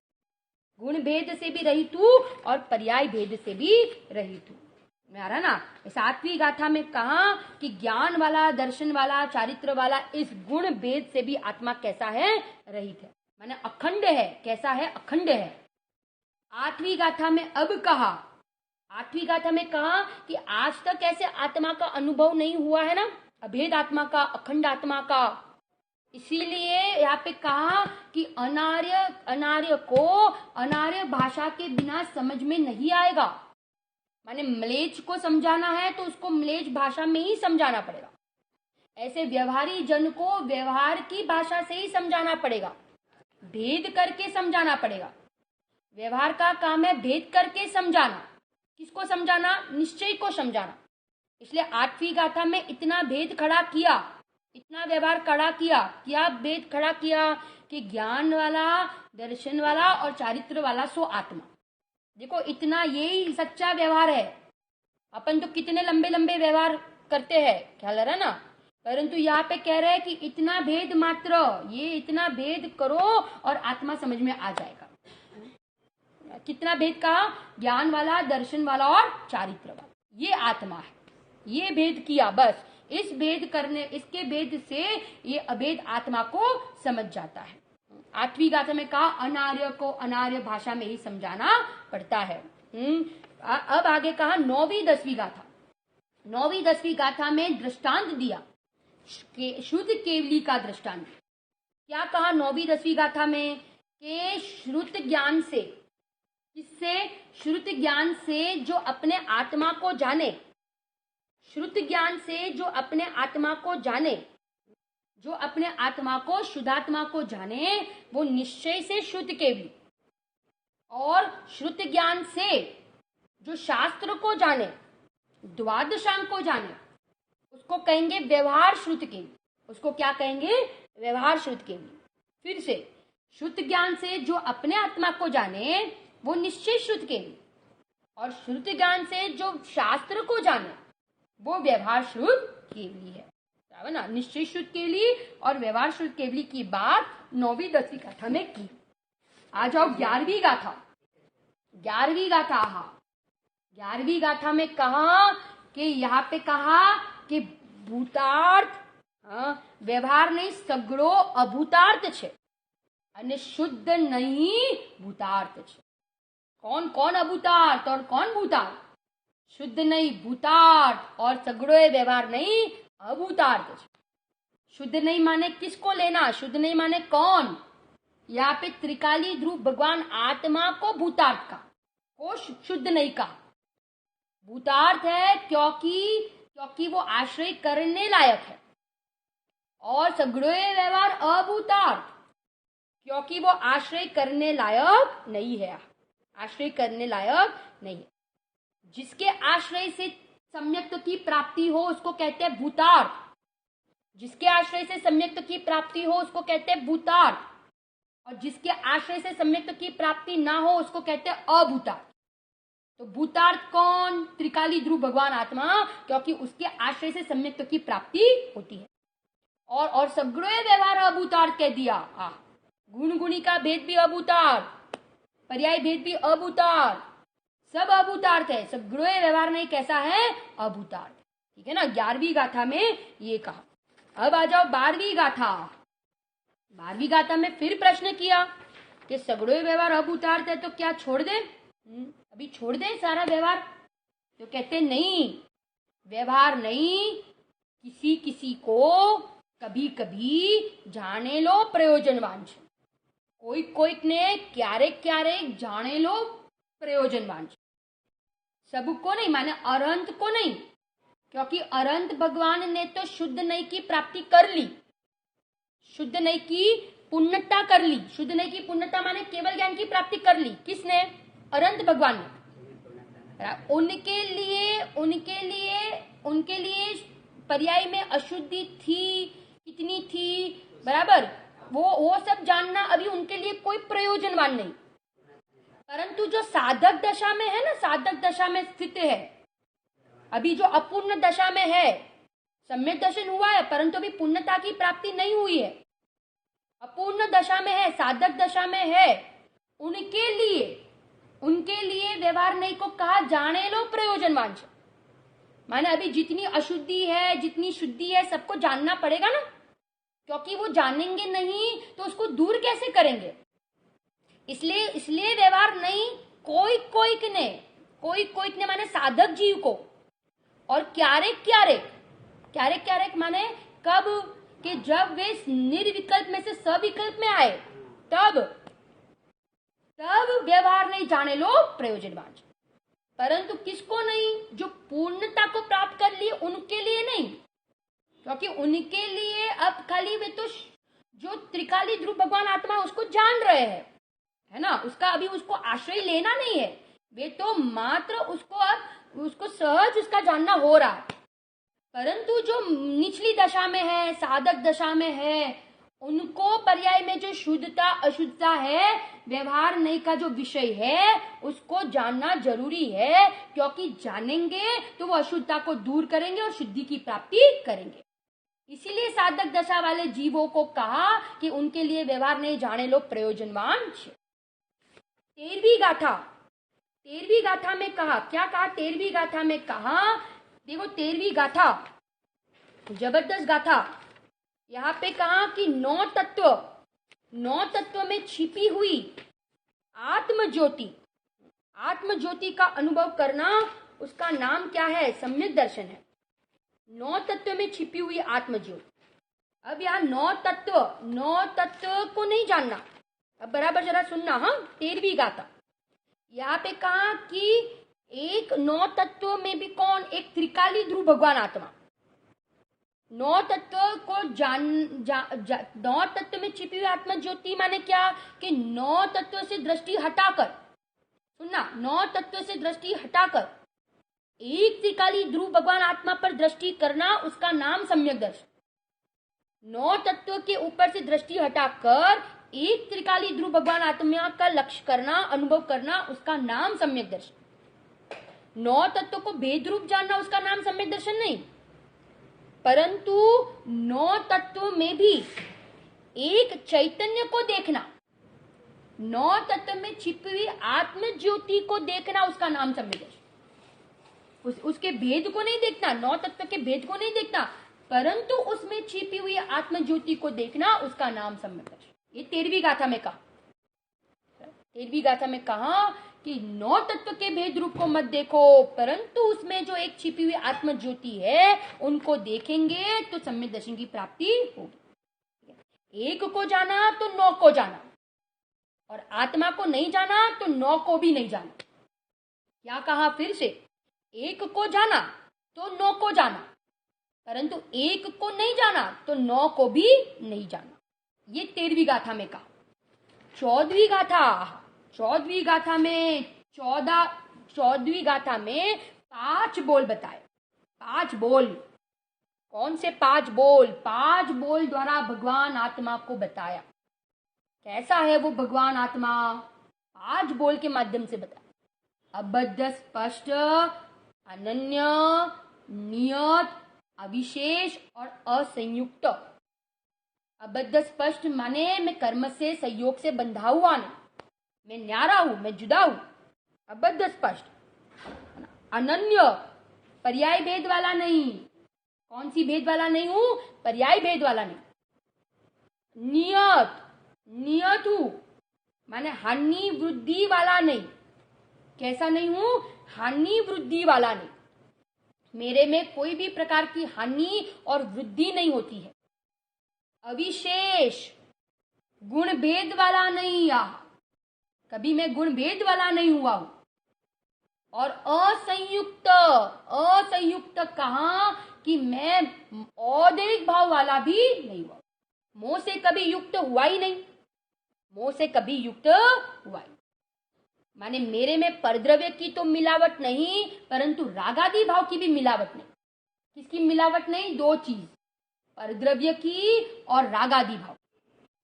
गुण भेद से भी रहित हूं और पर्याय भेद से भी रहित हूं। आ रहा ना। सातवीं गाथा में कहा कि ज्ञान वाला, दर्शन वाला, चारित्र वाला, इस गुण भेद से भी आत्मा कैसा है? रहित है, माने अखंड है। कैसा है? अखंड है। आठवीं गाथा में अब कहा, आठवीं गाथा में कहा कि आज तक ऐसे आत्मा का अनुभव नहीं हुआ है ना, अभेद आत्मा का, अखंड आत्मा का। इसीलिए यहाँ पे कहा कि अनार्य को अनार्य भाषा के बिना समझ में नहीं आएगा। माने म्लेच्छ को समझाना है तो उसको म्लेच्छ भाषा में ही समझाना पड़ेगा। ऐसे व्यवहारी जन को व्यवहार की भाषा से ही समझाना पड़ेगा, भेद करके समझाना पड़ेगा। व्यवहार का काम है भेद करके समझाना। किसको समझाना? निश्चय को समझाना। इसलिए आठवीं गाथा में इतना भेद खड़ा किया, इतना व्यवहार खड़ा किया, क्या भेद खड़ा किया कि ज्ञान वाला, दर्शन वाला और चारित्र वाला सो आत्मा। देखो इतना, यही सच्चा व्यवहार है। अपन तो कितने लंबे लंबे व्यवहार करते हैं, ख्याल रहा ना, परंतु यहाँ पे कह रहे हैं कि इतना भेद मात्र, ये इतना भेद करो और आत्मा समझ में आ जाएगा। कितना भेद कहा? ज्ञान वाला, दर्शन वाला और चारित्र वाला, ये आत्मा है। ये भेद किया, बस इस भेद करने, इसके भेद से ये अभेद आत्मा को समझ जाता है। आठवीं गाथा में कहा अनार्य को अनार्य भाषा में ही समझाना पड़ता है। अब आगे कहा नौवीं दसवीं गाथा। नौवीं दसवीं गाथा में दृष्टांत दिया, शुद्ध केवली का दृष्टांत। क्या कहा नौवीं दसवीं गाथा में? कि श्रुत ज्ञान से, किससे? श्रुत ज्ञान से जो अपने आत्मा को जाने, श्रुत ज्ञान से जो अपने आत्मा को जाने, जो अपने आत्मा को, शुद्धात्मा को जाने, वो निश्चय से शुद्ध केवली। और श्रुत ज्ञान से जो शास्त्र को जाने, द्वादशांग को जाने, उसको कहेंगे व्यवहार श्रुत केवली। उसको क्या कहेंगे? व्यवहार श्रुत केवली। फिर से, शुद्ध ज्ञान से जो अपने आत्मा को जाने वो निश्चय शुद्ध केवली, और श्रुत ज्ञान से जो शास्त्र को जाने वो व्यवहार शुद्ध केवली है ना। निश्चय शुद्ध केवली और व्यवहार शुद्ध केवली की बात नौवीं दसवीं गाथा में की। आ जाओ 11वीं गाथा। 11वीं गाथा, हाँ, 11वीं गाथा में कहा कि यहाँ पे कहा कि भूतार्थ, व्यवहार नहीं, सगड़ो अभूतार्थ छे અને शुद्ध नहीं भूतार्थ छे। कौन कौन अभूतार्थ और कौन भूतार्थ? शुद्ध नहीं भूतार्थ और सगड़ो व्यवहार नहीं अभूतार्थ छे। शुद्ध नहीं माने किसको लेना? शुद्ध नहीं माने कौन? यहाँ पे त्रिकाली ध्रुव भगवान आत्मा को भूतार्थ का को शुद्ध नहीं कहा। भूतार्थ है क्योंकि वो आश्रय करने लायक है, और सगुणे व्यवहार अभूतार्थ क्योंकि वो आश्रय करने लायक नहीं है। आश्रय करने लायक नहीं है। जिसके आश्रय से सम्यक्त की प्राप्ति हो उसको कहते हैं भूतार्थ। जिसके आश्रय से सम्यक्त की प्राप्ति हो उसको कहते हैं भूतार्थ, और जिसके आश्रय से सम्यक्त की प्राप्ति ना हो उसको कहते हैं अभूतार्थ। तो भूतार्थ कौन? त्रिकाली ध्रुव भगवान आत्मा, क्योंकि उसके आश्रय से सम्यक्त की प्राप्ति होती है। और सगुणे व्यवहार अभूतार्थ कह दिया। गुण गुणी का भेद भी अभूतार्थ, पर्याय भेद भी अभूतार्थ, सब अभूतार्थ है। सगुणे व्यवहार नहीं कैसा है? अभूतार्थ। ठीक है ना। 11वीं गाथा में ये कहा। अब आ जाओ 12वीं गाथा। 12वीं गाथा में फिर प्रश्न किया कि सगुणे व्यवहार अभूतार्थ है तो क्या छोड़ दे? अभी छोड़ दे सारा व्यवहार? तो कहते नहीं, व्यवहार नहीं, किसी किसी को कभी कभी जाने लो प्रयोजनवान छे। कोई ने क्यारेक जाने लो प्रयोजनवान छे। सबको नहीं, माने अरंत को नहीं, क्योंकि अरंत भगवान ने तो शुद्ध नई की प्राप्ति कर ली, शुद्ध नई की पुण्यता कर ली। शुद्ध नई की पुण्यता माने केवल ज्ञान की प्राप्ति कर ली। किसने? अरंत भगवान ने। उनके लिए पर्याय में अशुद्धि थी, कितनी थी, बराबर, वो सब जानना अभी उनके लिए कोई प्रयोजनवान नहीं। परंतु जो साधक दशा में है ना, साधक दशा में स्थित है, अभी जो अपूर्ण दशा में है, सम्यक दर्शन हुआ है परंतु अभी पुण्यता की प्राप्ति नहीं हुई है, अपूर्ण दशा में है, साधक दशा में है, उनके लिए व्यवहार नहीं को कहा जाने लो प्रयोजनवान छे। माने अभी जितनी अशुद्धि है, जितनी शुद्धि है, सबको जानना पड़ेगा ना, क्योंकि वो जानेंगे नहीं तो उसको दूर कैसे करेंगे। इसलिए व्यवहार नहीं कोई ने माने साधक जीव को, और क्यारेक माने कब? कि जब वे निर्विकल्प में से सविकल्प में आए, तब व्यवहार नहीं जाने लो प्रयोजनवान। परंतु किसको नहीं? जो पूर्णता को प्राप्त कर लिए उनके लिए नहीं, क्योंकि उनके लिए अब खाली वे तो जो त्रिकाली ध्रुव भगवान आत्मा उसको जान रहे हैं, है ना, उसका अभी उसको आश्रय लेना नहीं है, वे तो मात्र उसको सहज उसका जानना हो रहा है। परंतु जो निचली दशा में है, साधक दशा में है, उनको पर्याय में जो शुद्धता अशुद्धता है, व्यवहार नहीं का जो विषय है, उसको जानना जरूरी है, क्योंकि जानेंगे तो वो अशुद्धता को दूर करेंगे और शुद्धि की प्राप्ति करेंगे। इसीलिए साधक दशा वाले जीवों को कहा कि उनके लिए व्यवहार नहीं जाने लो प्रयोजनवान छे। 13वीं गाथा में कहा, क्या कहा? 13वीं गाथा में कहा, देखो 13वीं गाथा जबरदस्त गाथा। यहाँ पे कहा कि 9 तत्व में छिपी हुई आत्म ज्योति का अनुभव करना, उसका नाम क्या है? सम्यक दर्शन है। 9 तत्व में छिपी हुई आत्म ज्योति। अब यहाँ 9 तत्व को नहीं जानना, अब बराबर जरा सुनना। हाँ, 13वीं गाथा यहाँ पे कहा कि एक 9 तत्व में भी कौन? एक त्रिकाली ध्रुव भगवान आत्मा। 9 तत्व को 9 तत्व में छिपी हुई आत्मा ज्योति माने क्या? कि 9 तत्व से दृष्टि हटाकर, सुनना, 9 तत्व से दृष्टि हटाकर एक त्रिकाली ध्रुव भगवान आत्मा पर दृष्टि करना, उसका नाम सम्यक दर्शन। 9 तत्व के ऊपर से दृष्टि हटाकर एक त्रिकाली ध्रुव भगवान आत्मा का लक्ष्य करना, अनुभव करना, उसका नाम सम्यक दर्शन। 9 तत्व को भेद रूप जानना, उसका नाम सम्यक दर्शन नहीं, परंतु 9 तत्व में भी एक चैतन्य को देखना, 9 तत्व में छिपी हुई आत्म ज्योति को देखना, उसका नाम सम्यक दर्शन। उसके भेद को नहीं देखना, 9 तत्व के भेद को नहीं देखना, परंतु उसमें छिपी हुई आत्म ज्योति को देखना, उसका नाम सम्यक दर्शन। ये 13वीं गाथा में कहा। 13वीं गाथा में कहा कि 9 तत्व के भेद रूप को मत देखो, परंतु उसमें जो एक छिपी हुई आत्म ज्योति है उनको देखेंगे तो सम्यक दर्शन की प्राप्ति होगी। एक को जाना तो 9 को जाना, और आत्मा को नहीं जाना तो 9 को भी नहीं जाना। क्या कहा फिर से? 1 को जाना तो 9 को जाना, परंतु 1 को नहीं जाना तो 9 को भी नहीं जाना। ये 13वीं गाथा में कहा। 14वीं गाथा में 14वीं गाथा में 5 बोल बताए। 5 बोल। कौन से 5 बोल? 5 बोल द्वारा भगवान आत्मा को बताया। कैसा है वो भगवान आत्मा? 5 बोल के माध्यम से बताया। अबद्ध, स्पष्ट, अनन्य, नियत, अविशेष और असंयुक्त। अबद्ध स्पष्ट माने मैं कर्म से संयोग से बंधा हुआ नहीं, मैं न्यारा हूं, मैं जुदा हूं। अबद्ध स्पष्ट। अनन्य, पर्याय भेद वाला नहीं। कौन सी भेद वाला नहीं हूं? पर्याय भेद वाला नहीं। नियत हूं माने हानि वृद्धि वाला नहीं। कैसा नहीं हूं? हानि वृद्धि वाला नहीं। मेरे में कोई भी प्रकार की हानि और वृद्धि नहीं होती है। अविशेष, गुण भेद वाला नहीं। कभी मैं गुण भेद वाला नहीं हुआ हूं। और असंयुक्त कहा कि मैं औदैहिक भाव वाला भी नहीं हुआ। मोह से कभी युक्त हुआ ही नहीं। माने मेरे में परद्रव्य की तो मिलावट नहीं, परंतु रागादि भाव की भी मिलावट नहीं। किसकी मिलावट नहीं? 2 चीज, परद्रव्य की और रागादि भाव।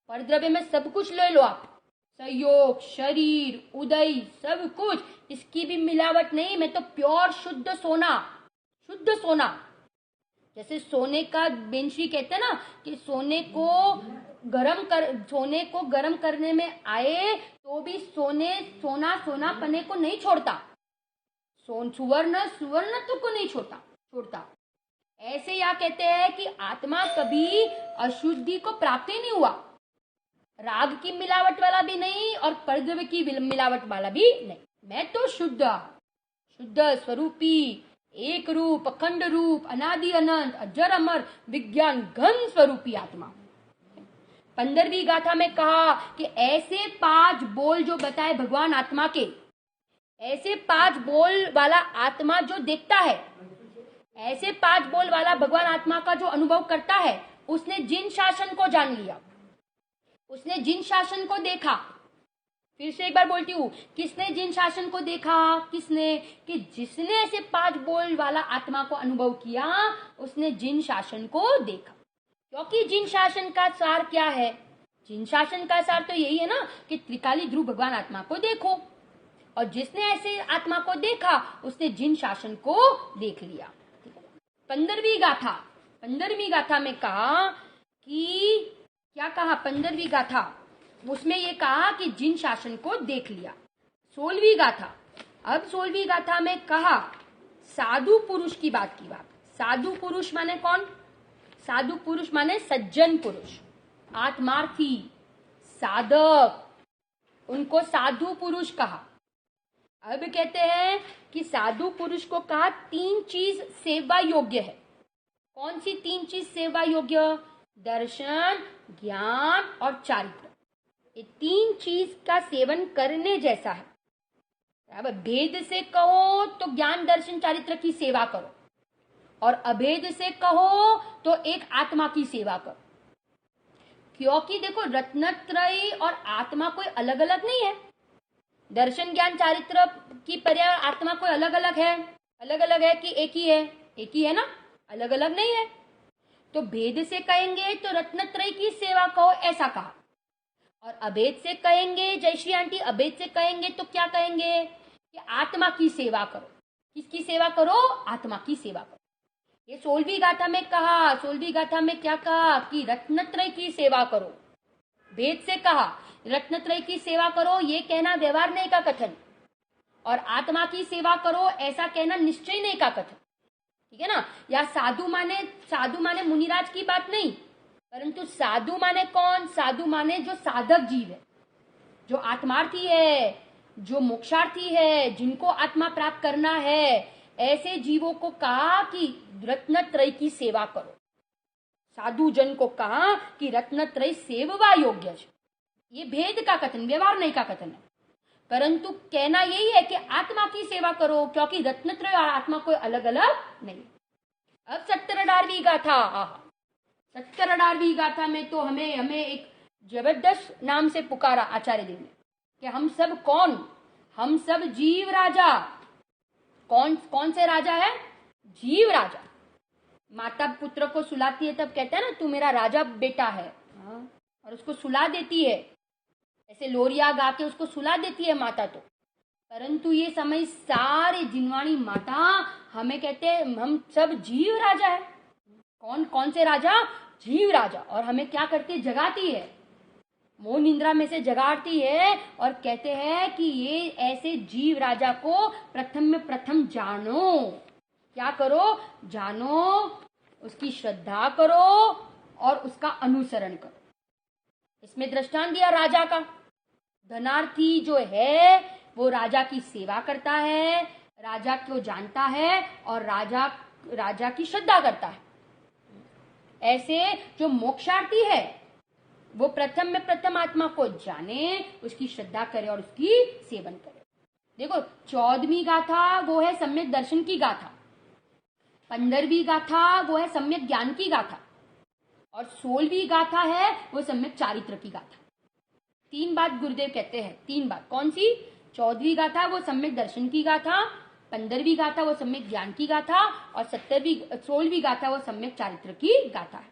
परद्रव्य में सब कुछ ले लो आप, संयोग, शरीर, उदय, सब कुछ, इसकी भी मिलावट नहीं। मैं तो प्योर शुद्ध सोना। जैसे सोने का बेंशी कहते हैं ना कि सोने को गरम करने में आए तो भी सोना पने को नहीं छोड़ता। सुवर्णत्व को नहीं छोड़ता। ऐसे या कहते हैं कि आत्मा कभी अशुद्धि को प्राप्त ही नहीं हुआ। राग की मिलावट वाला भी नहीं और परद्रव्य की मिलावट वाला भी नहीं। मैं तो शुद्ध स्वरूपी, एक रूप, अखंड रूप, अनादि अनंत, अजर अमर, विज्ञान घन स्वरूपी आत्मा। 15वीं गाथा में कहा कि ऐसे 5 बोल जो बताए भगवान आत्मा के, ऐसे 5 बोल वाला आत्मा जो देखता है, ऐसे 5 बोल वाला भगवान आत्मा का जो अनुभव करता है, उसने जिन शासन को जान लिया, उसने जिन शासन को देखा। फिर से एक बार बोलती हूं, किसने जिन शासन को देखा? किसने? कि जिसने ऐसे 5 बोल वाला आत्मा को अनुभव किया, उसने जिन शासन को देखा। क्योंकि जिन शासन का सार क्या है? जिन शासन का सार तो यही है ना कि त्रिकाली ध्रुव भगवान आत्मा को देखो। और जिसने ऐसे आत्मा को देखा, उसने जिन शासन को देख लिया। 15वीं गाथा में कहा कि क्या कहा? 15वीं गाथा उसमें ये कहा कि जिन शासन को देख लिया। 16वीं गाथा में कहा साधु पुरुष की बात। साधु पुरुष माने कौन? साधु पुरुष माने सज्जन पुरुष, आत्मार्थी, साधक, उनको साधु पुरुष कहा। अब कहते हैं कि साधु पुरुष को कहा 3 चीज सेवा योग्य है। कौन सी 3 चीज सेवा योग्य? दर्शन, ज्ञान और चारित्र। ये 3 चीज का सेवन करने जैसा है। अब भेद से कहो तो ज्ञान, दर्शन, चारित्र की सेवा करो, और अभेद से कहो तो एक आत्मा की सेवा करो। क्योंकि देखो, रत्नत्रयी और आत्मा कोई अलग अलग नहीं है। दर्शन, ज्ञान, चारित्र की पर्याय आत्मा कोई अलग अलग है कि एक ही है ना? अलग अलग नहीं है। तो भेद से कहेंगे तो रत्नत्रयी की सेवा कहो, ऐसा कहा। और अभेद से कहेंगे, जयश्री आंटी, अभेद से कहेंगे तो क्या कहेंगे? कि आत्मा की सेवा करो। किसकी सेवा करो? आत्मा की सेवा करो। ये 16वीं गाथा में कहा। 16वीं गाथा में क्या कहा? कि रत्नत्रय की सेवा करो। भेद से कहा रत्नत्रय की सेवा करो, ये कहना व्यवहार नहीं का कथन, और आत्मा की सेवा करो ऐसा कहना निश्चय नहीं का कथन। ठीक है ना? या साधु माने मुनिराज की बात नहीं, परंतु साधु माने कौन? साधु माने जो साधक जीव है, जो आत्मार्थी है, जो मोक्षार्थी है, जिनको आत्मा प्राप्त करना है, ऐसे जीवों को कहा कि रत्नत्रय की सेवा करो। साधु जन को कहा कि रत्नत्रय सेववा योग्य है। ये भेद का कथन, व्यवहार नहीं का कथन है। परंतु कहना यही है कि आत्मा की सेवा करो, क्योंकि रत्नत्रय और आत्मा कोई अलग अलग नहीं। अब 78वीं गाथा, 78वीं गाथा में तो हमें एक जबरदस्त नाम से पुकारा आचार्य देव ने कि हम सब कौन, हम सब जीव राजा। कौन से राजा है? जीव राजा। माता पुत्र को सुलाती है तब कहते हैं ना, तू मेरा राजा बेटा है, और उसको सुला देती है, ऐसे लोरिया गा के उसको सुला देती है माता। तो परंतु ये समय सारे जिनवाणी माता हमें कहते हैं हम सब जीव राजा है। कौन से राजा? जीव राजा। और हमें क्या करती है? जगाती है, मोह निंद्रा में से जगाती है और कहते हैं कि ये ऐसे जीव राजा को प्रथम में प्रथम जानो। क्या करो? जानो, उसकी श्रद्धा करो और उसका अनुसरण करो। इसमें दृष्टांत दिया राजा का। धनार्थी जो है वो राजा की सेवा करता है, राजा को जानता है और राजा की श्रद्धा करता है। ऐसे जो मोक्षार्थी है वो प्रथम में प्रथम आत्मा को जाने, उसकी श्रद्धा करे और उसकी सेवन करे। देखो 14वीं गाथा वो है सम्यक दर्शन की गाथा, 15वीं गाथा वो है सम्यक ज्ञान की गाथा और 16वीं गाथा है वो सम्यक चारित्र की गाथा। 3 बात गुरुदेव कहते हैं, 3 बात। कौन सी? 14वीं गाथा वो सम्यक दर्शन की गाथा, 15वीं गाथा वो सम्यक ज्ञान की गाथा और 16वीं गाथा वो सम्यक चारित्र की गाथा है।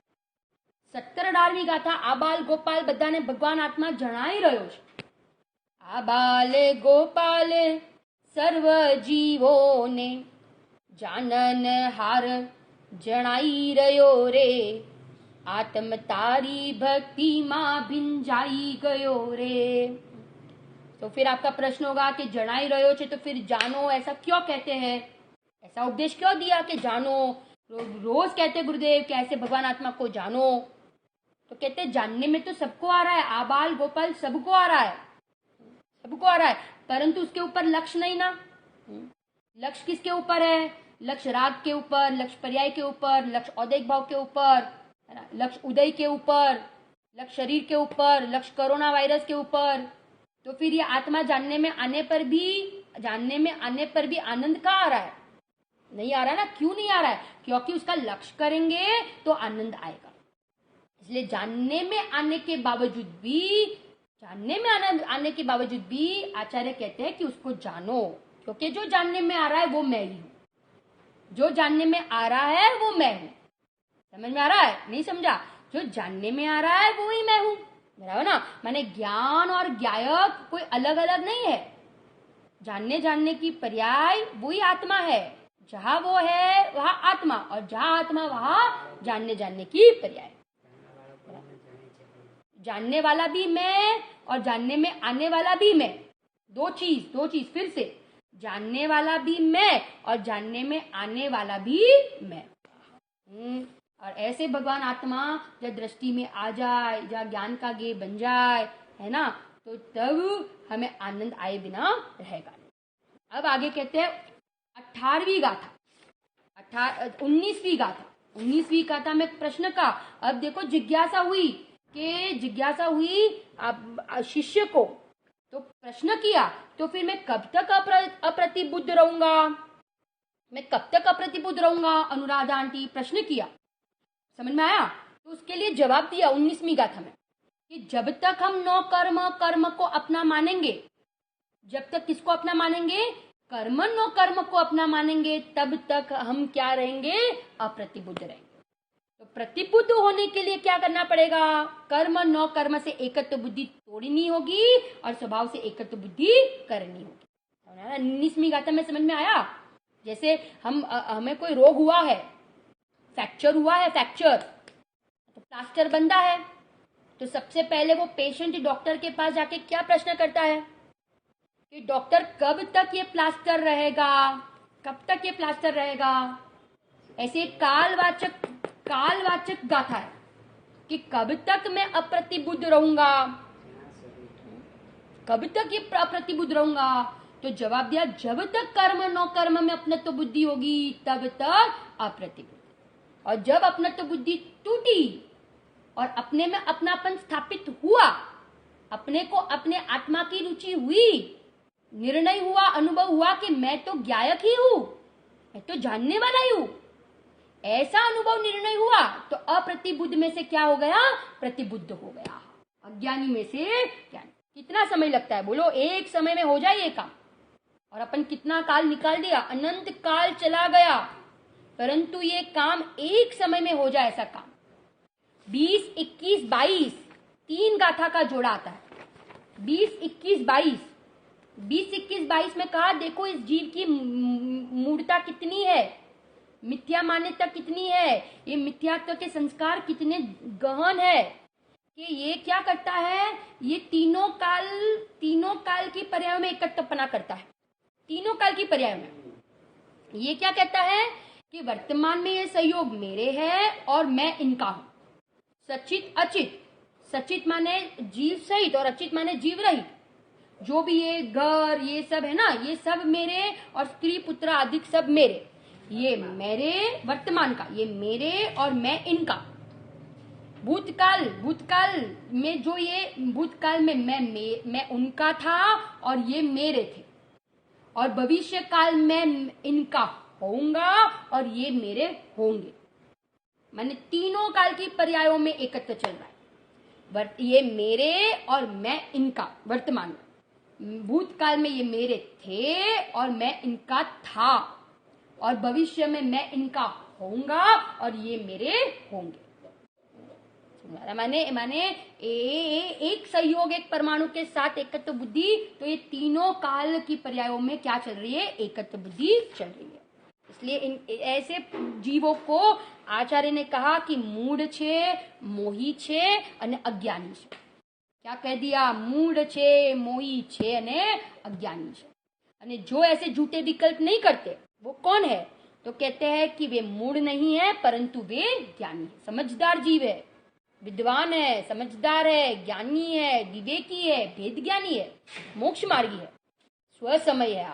78वीं गाथा आबाल गोपाल बधाने भगवान आत्मा जणाई રહ્યો છે। आबाले गोपाले सर्व जीवोने जानन हार जणाई રહ્યો रे, आत्म तारी भक्ति मां भिंजाई गयो रे। तो फिर आपका प्रश्न होगा कि जणाई રહ્યો છે तो फिर जानो ऐसा क्यों कहते हैं? ऐसा उपदेश क्यों दिया कि जानो? रोज कहते गुरुदेव कि ऐसे भगवान आत्मा को जानो। तो कहते जानने में तो सबको आ रहा है, आबाल गोपाल सबको आ रहा है, सबको आ रहा है, परंतु उसके ऊपर लक्ष्य नहीं ना। लक्ष्य किसके ऊपर है? लक्ष्य राग के ऊपर, लक्ष्य पर्याय के ऊपर, लक्ष्य औदैहिक भाव के ऊपर, लक्ष्य उदय के ऊपर, लक्ष्य शरीर के ऊपर, लक्ष्य कोरोना वायरस के ऊपर। तो फिर ये आत्मा जानने में आने पर भी आनंद कहाँ आ रहा है? नहीं आ रहा ना। क्यों नहीं आ रहा है? क्योंकि उसका लक्ष्य करेंगे तो आनंद आएगा। इसलिए जानने में आने के बावजूद भी आचार्य कहते हैं कि उसको जानो, क्योंकि जो जानने में आ रहा है वो मैं ही हूं। जो जानने में आ रहा है वो मैं हूं। समझ में आ रहा है? नहीं समझा? जो जानने में आ रहा है वो ही मैं हूं, बराबर ना। माने ज्ञान और ज्ञायक कोई अलग अलग नहीं है। जानने की पर्याय वही आत्मा है। जहां वो है वहां आत्मा, और जहां आत्मा वहां जानने की पर्याय। जानने वाला भी मैं और जानने में आने वाला भी मैं। दो चीज फिर से, जानने वाला भी मैं और जानने में आने वाला भी मैं। और ऐसे भगवान आत्मा जब दृष्टि में आ जाए, जब ज्ञान का गे बन जाए, है ना, तो तब हमें आनंद आए बिना रहेगा। अब आगे कहते हैं 18वीं गाथा, 19वीं गाथा में प्रश्न का। अब देखो जिज्ञासा हुई शिष्य को, तो प्रश्न किया, तो फिर मैं कब तक अप्रतिबुद्ध रहूंगा? अनुराधा आंटी प्रश्न किया, समझ में आया? तो उसके लिए जवाब दिया 19वीं गाथा में कि जब तक हम नो कर्म को अपना मानेंगे, जब तक किसको अपना मानेंगे? कर्म नो कर्म को अपना मानेंगे, तब तक हम क्या रहेंगे? अप्रतिबुद्ध रहेंगे। तो प्रतिबुद्ध होने के लिए क्या करना पड़ेगा? कर्म नो कर्म से एकत्व बुद्धि तोड़नी होगी और स्वभाव से एकत्व बुद्धि करनी होगी। 19वीं गाथा में समझ में आया? जैसे हमें कोई रोग हुआ है, फ्रैक्चर हुआ है, तो प्लास्टर बंधा है, तो सबसे पहले वो पेशेंट डॉक्टर के पास जाके क्या प्रश्न करता है कि डॉक्टर कब तक ये प्लास्टर रहेगा? ऐसे कालवाचक गाथा है कि कब तक मैं अप्रतिबुद्ध रहूंगा, कब तक ये अप्रतिबुद्ध रहूंगा? तो जवाब दिया, जब तक कर्म नो कर्म में अपनत्व बुद्धि होगी तब तक अप्रतिबुद्ध। और जब अपनत्व बुद्धि टूटी और अपने में अपनापन स्थापित हुआ, अपने को अपने आत्मा की रुचि हुई, निर्णय हुआ, अनुभव हुआ कि मैं तो ज्ञायक ही हूं, मैं तो जानने वाला ही हूं, ऐसा अनुभव निर्णय हुआ तो अप्रतिबुद्ध में से क्या हो गया? प्रतिबुद्ध हो गया। अज्ञानी में से ज्ञानी। कितना समय लगता है बोलो? एक समय में हो जाए ये काम। और अपन कितना काल निकाल दिया, अनंत काल चला गया, परंतु ये काम एक समय में हो जाए, ऐसा काम। 20, 21, 22 तीन गाथा का जोड़ा आता है। 20, 21, 22 20, 21, 22 में कहा देखो इस जीव की मूढ़ता कितनी है, मिथ्या मान्यता कितनी है, ये मिथ्यात्व के संस्कार कितने गहन है कि ये क्या करता है, ये तीनों काल की पर्याय में एकत्वपना करता है। तीनों काल की पर्याय में ये क्या कहता है कि वर्तमान में ये सहयोग मेरे है और मैं इनका हूं। सचित अचित, सचित माने जीव सहित और अचित माने जीव रहित। जो भी ये घर ये सब है ना, ये सब मेरे, और स्त्री पुत्र आदि सब मेरे। ये मेरे वर्तमान का, ये मेरे और मैं इनका। भूतकाल में जो ये भूतकाल में मैं उनका था और ये मेरे थे, और भविष्य काल में इनका होऊंगा और ये मेरे होंगे। माने तीनों काल की पर्यायों में एकत्र चल रहा है। ये मेरे और मैं इनका वर्तमान में, भूतकाल में ये मेरे थे और मैं इनका था, और भविष्य में मैं इनका होऊंगा और ये मेरे होंगे। माने एक सहयोग, एक परमाणु के साथ एकत्व बुद्धि, तो ये तीनों काल की पर्यायों में क्या चल रही है? एकत्व बुद्धि चल रही है। इसलिए ऐसे जीवों को आचार्य ने कहा कि मूढ़ छे, मोही छे अने अज्ञानी छे। क्या कह दिया? मूढ़ छे, मोही छे अने अज्ञानी छे। अने जो ऐसे झूठे विकल्प नहीं करते वो कौन है? तो कहते हैं कि वे मूढ़ नहीं है परंतु वे ज्ञानी है, समझदार जीव है, विद्वान है, समझदार है, ज्ञानी है, विवेकी है, भेद ज्ञानी है, मोक्ष मार्गी है, स्वसमय है।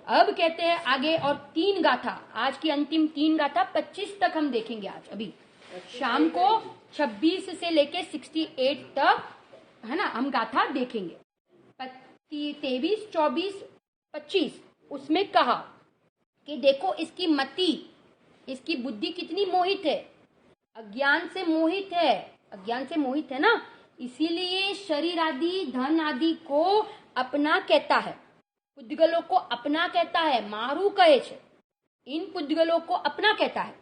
अब कहते हैं आगे, और 3 गाथा, आज की अंतिम 3 गाथा 25 तक हम देखेंगे आज, अभी शाम को 26 से लेके 68 तक है ना, हम गाथा देखेंगे। 23, 24, 25 उसमें कहा कि देखो इसकी मति, इसकी बुद्धि कितनी मोहित है, अज्ञान से मोहित है, अज्ञान से मोहित है ना, इसीलिए शरीर आदि धन आदि को अपना कहता है, पुद्गलों को अपना कहता है, मारू कहे छे, इन पुद्गलों को अपना कहता है।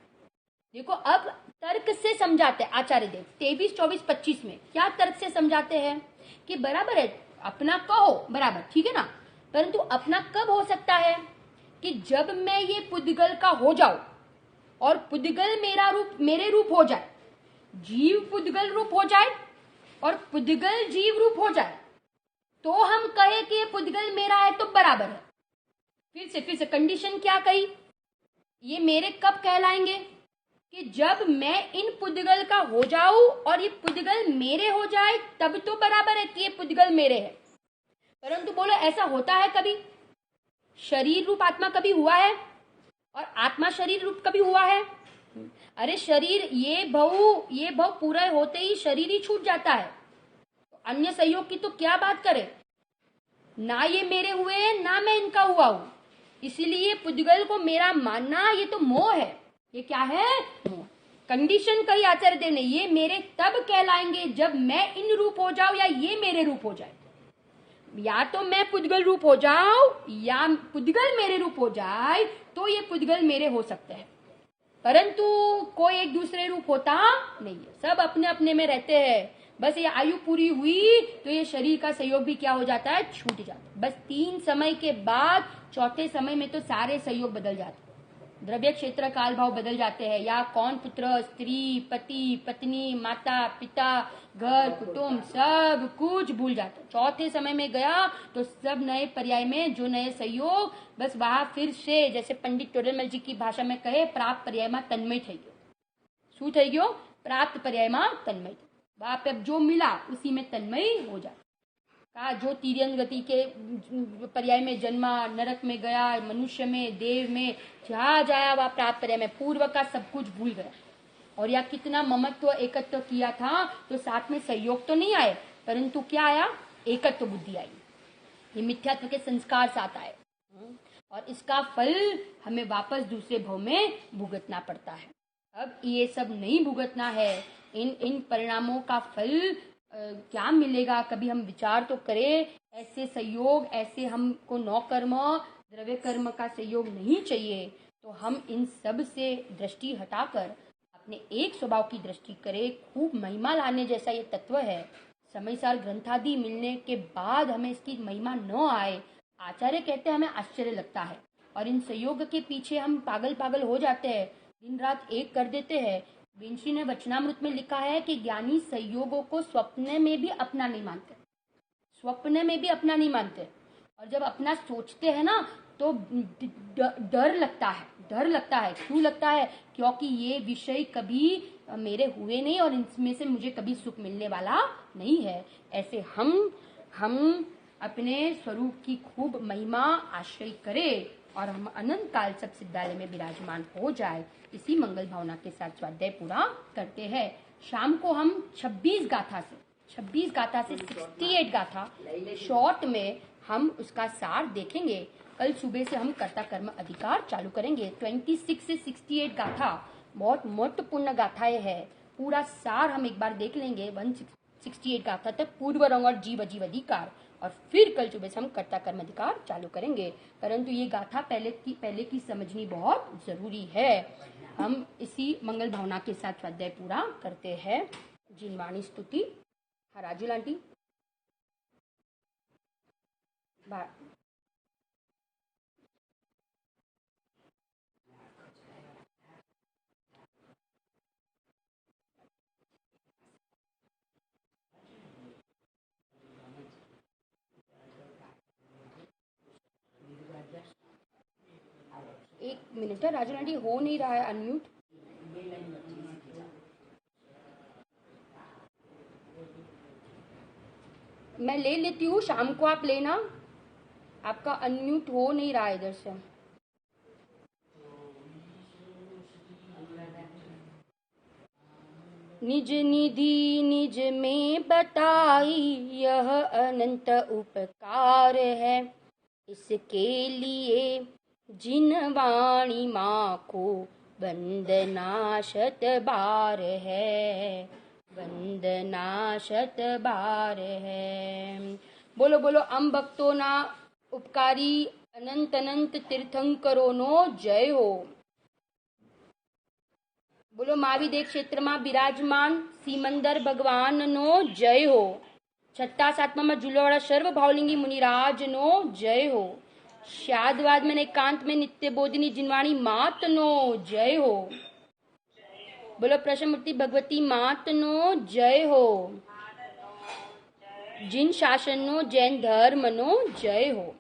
देखो अब तर्क से समझाते हैं आचार्य देव 23, 24, 25 में क्या तर्क से समझाते हैं कि बराबर है, अपना कहो बराबर, ठीक है ना, परंतु अपना कब हो सकता है कि जब मैं ये पुद्गल का हो जाऊं और पुद्गल मेरे रूप हो जाए, जीव पुद्गल रूप हो जाए और पुद्गल जीव रूप हो जाए, तो हम कहे कि ये पुद्गल मेरा है तो बराबर है। फिर से कंडीशन क्या कही? ये मेरे कब कहलाएंगे? कि जब मैं इन पुद्गल का हो जाऊं और ये पुद्गल मेरे हो जाए, तब तो बराबर है कि ये पुद्गल मेरे है। परंतु बोलो ऐसा होता है कभी? शरीर रूप आत्मा कभी हुआ है? और आत्मा शरीर रूप कभी हुआ है? अरे शरीर ये भव पूरा होते ही शरीर ही छूट जाता है, अन्य सहयोग की तो क्या बात करें। ना ये मेरे हुए ना मैं इनका हुआ हूं, इसीलिए पुद्गल को मेरा मानना ये तो मोह है। ये क्या है? मोह। कंडीशन कही आचार्य देव ने, ये मेरे तब कहलाएंगे जब मैं इन रूप हो जाऊं या ये मेरे रूप हो जाए। या तो मैं पुद्गल रूप हो जाऊं या पुद्गल मेरे रूप हो जाए, तो ये पुद्गल मेरे हो सकते हैं, परंतु कोई एक दूसरे रूप होता नहीं है, सब अपने अपने में रहते हैं। बस ये आयु पूरी हुई तो ये शरीर का सहयोग भी क्या हो जाता है? छूट जाता है। बस 3 समय के बाद चौथे समय में तो सारे सहयोग बदल जाते हैं, द्रव्य क्षेत्र काल भाव बदल जाते हैं, या कौन पुत्र स्त्री पति पत्नी माता पिता घर कुटुंब सब कुछ भूल जाते। चौथे समय में गया तो सब नए पर्याय में जो नए सहयोग, बस वहां फिर से जैसे पंडित टोडरमल जी की भाषा में कहे, प्राप्त पर्याय में तन्मय થઈ ગયો। શું થઈ ગયો? प्राप्त पर्याय में तन्मय। वहां पे जो मिला उसी में तन्मय हो जाता। कहा जो तिर्यन गति के पर्याय में जन्मा, नरक में गया, मनुष्य में, देव में, जहाँ जाया वह प्राप्त पर्याय में पूर्व का सब कुछ भूल गया। और या कितना ममत्व एकत्व किया था, तो साथ में सहयोग तो नहीं आए, परंतु क्या आया? एकत्व बुद्धि आई। ये मिथ्यात्व के संस्कार साथ आए और इसका फल हमें वापस दूसरे भव में भुगतना पड़ता है। अब ये सब नहीं भुगतना है, इन परिणामों का फल क्या मिलेगा, कभी हम विचार तो करें। ऐसे संयोग, ऐसे हमको नौकर्म द्रव्य कर्म का सहयोग नहीं चाहिए। तो हम इन सब से दृष्टि हटाकर अपने एक स्वभाव की दृष्टि करें। खूब महिमा लाने जैसा ये तत्व है। समयसार ग्रंथादि मिलने के बाद हमें इसकी महिमा न आए, आचार्य कहते हैं, हमें आश्चर्य लगता है और इन संयोग के पीछे हम पागल पागल हो जाते हैं, दिन रात एक कर देते हैं। विंशी ने वचनामृत में लिखा है कि ज्ञानी संयोगों को स्वप्न में भी अपना नहीं मानते, स्वप्न में भी अपना नहीं मानते। और जब अपना सोचते हैं ना तो डर लगता है, डर लगता है। क्यों लगता है? क्योंकि ये विषय कभी मेरे हुए नहीं और इनमें से मुझे कभी सुख मिलने वाला नहीं है। ऐसे हम अपने स्वरूप की खूब महिमा आश्रय करें और हम अनंत काल सब सिद्धालय में विराजमान हो जाए। इसी मंगल भावना के साथ स्वाध्याय पूरा करते हैं। शाम को हम 26 गाथा से 68 गाथा शॉर्ट में हम उसका सार देखेंगे। कल सुबह से हम कर्ता कर्म अधिकार चालू करेंगे। 26 से 68 गाथा बहुत महत्वपूर्ण गाथाएं है। पूरा सार हम एक बार देख लेंगे 168 गाथा तक, पूर्व रंग और जीव अजीव अधिकार, और फिर कल सुबह से हम कर्ता कर्म अधिकार चालू करेंगे। परंतु ये गाथा पहले की समझनी बहुत जरूरी है। हम इसी मंगल भावना के साथ स्वाध्याय पूरा करते हैं। जिनवाणी स्तुति हराजुल आंटी। एक मिनट है राजू आंटी, हो नहीं रहा है अनम्यूट। मैं ले लेती हूँ, शाम को आप लेना। आपका अनम्यूट हो नहीं रहा है इधर से। निज निधि निज में बताई यह अनंत उपकार है। इसके लिए जिन वाणी माँ को वंदना शत बार है, वंदना शत बार है। बोलो बोलो अम भक्तो ना उपकारी अनंत अनंत तीर्थंकरो नो जय हो। बोलो महाविदेव क्षेत्र में विराजमान सिमंदर भगवान नो जय हो। छठा सातवा में झूलवाड़ा सर्व भावलिंगी मुनिराज नो जय हो। शादवाद में एकांत में नित्य बोधिनी जिनवाणी मात नो जय हो। बोलो प्रसन्नमूर्ति भगवती मात नो जय हो। जिन शासन नो जैन धर्म नो जय हो।